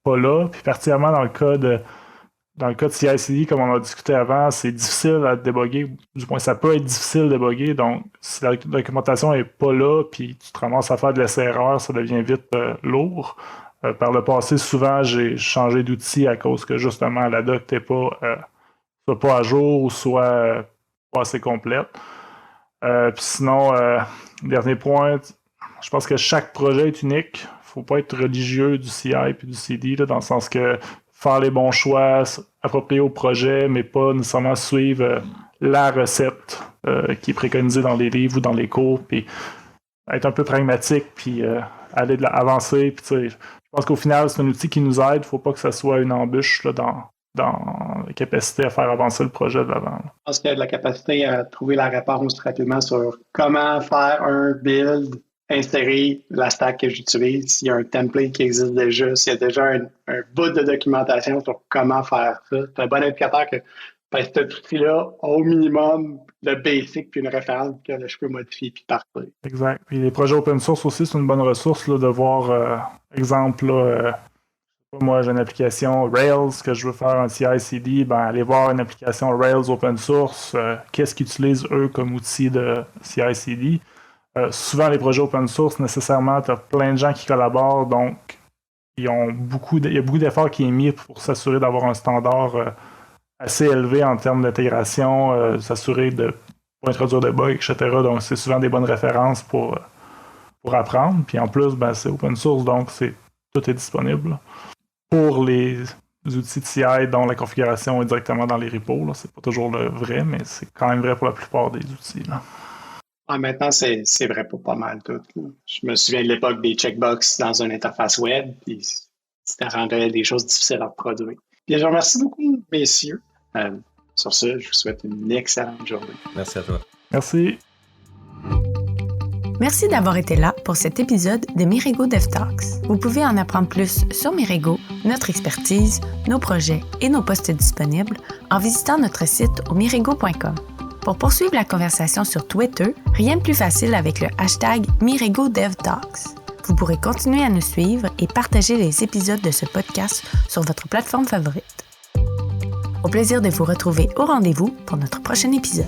pas là. Puis particulièrement dans le cas de CI/CD, comme on a discuté avant, c'est difficile à débugger. Du moins, ça peut être difficile de débugger. Donc, si la documentation est pas là, puis tu te ramasses à faire de l'essai-erreur, ça devient vite lourd. Par le passé, souvent, j'ai changé d'outil à cause que justement la doc n'était soit pas à jour ou soit pas assez complète. Puis sinon, dernier point, je pense que chaque projet est unique. Faut pas être religieux du CI et du CD, là, dans le sens que faire les bons choix, appropriés au projet, mais pas nécessairement suivre la recette qui est préconisée dans les livres ou dans les cours, puis être un peu pragmatique, puis aller avancer. Puis, je pense qu'au final, c'est un outil qui nous aide. Faut pas que ça soit une embûche là, dans la capacité à faire avancer le projet de l'avant. Je pense qu'il y a de la capacité à trouver la réponse rapidement sur comment faire un build, insérer la stack que j'utilise, s'il y a un template qui existe déjà, s'il y a déjà un bout de documentation sur comment faire ça. C'est un bon indicateur que cet outil-là a au minimum le basic puis une référence que je peux modifier puis partir. Exact. Puis les projets open source aussi, c'est une bonne ressource là, de voir, exemple, là, moi, j'ai une application Rails que je veux faire un CI/CD, ben aller voir une application Rails open source, qu'est-ce qu'ils utilisent eux comme outil de CI/CD. Souvent, les projets open source, nécessairement, tu as plein de gens qui collaborent, donc il y a beaucoup d'efforts qui est mis pour s'assurer d'avoir un standard assez élevé en termes d'intégration, s'assurer de ne pas introduire de bugs, etc. Donc, c'est souvent des bonnes références pour apprendre. Puis en plus, ben, c'est open source, donc tout est disponible. Pour les outils de CI dont la configuration est directement dans les repos. Là. C'est pas toujours le vrai, mais c'est quand même vrai pour la plupart des outils. Là. Maintenant, c'est vrai pour pas mal tout. Là. Je me souviens de l'époque des checkbox dans une interface web, puis ça rendait des choses difficiles à reproduire. Bien, je vous remercie beaucoup, messieurs. Sur ce, je vous souhaite une excellente journée. Merci à toi. Merci. Merci d'avoir été là pour cet épisode de Mirego DevTalks. Vous pouvez en apprendre plus sur Mirego, notre expertise, nos projets et nos postes disponibles en visitant notre site au mirego.com. Pour poursuivre la conversation sur Twitter, rien de plus facile avec le hashtag MiregoDevTalks. Vous pourrez continuer à nous suivre et partager les épisodes de ce podcast sur votre plateforme favorite. Au plaisir de vous retrouver au rendez-vous pour notre prochain épisode.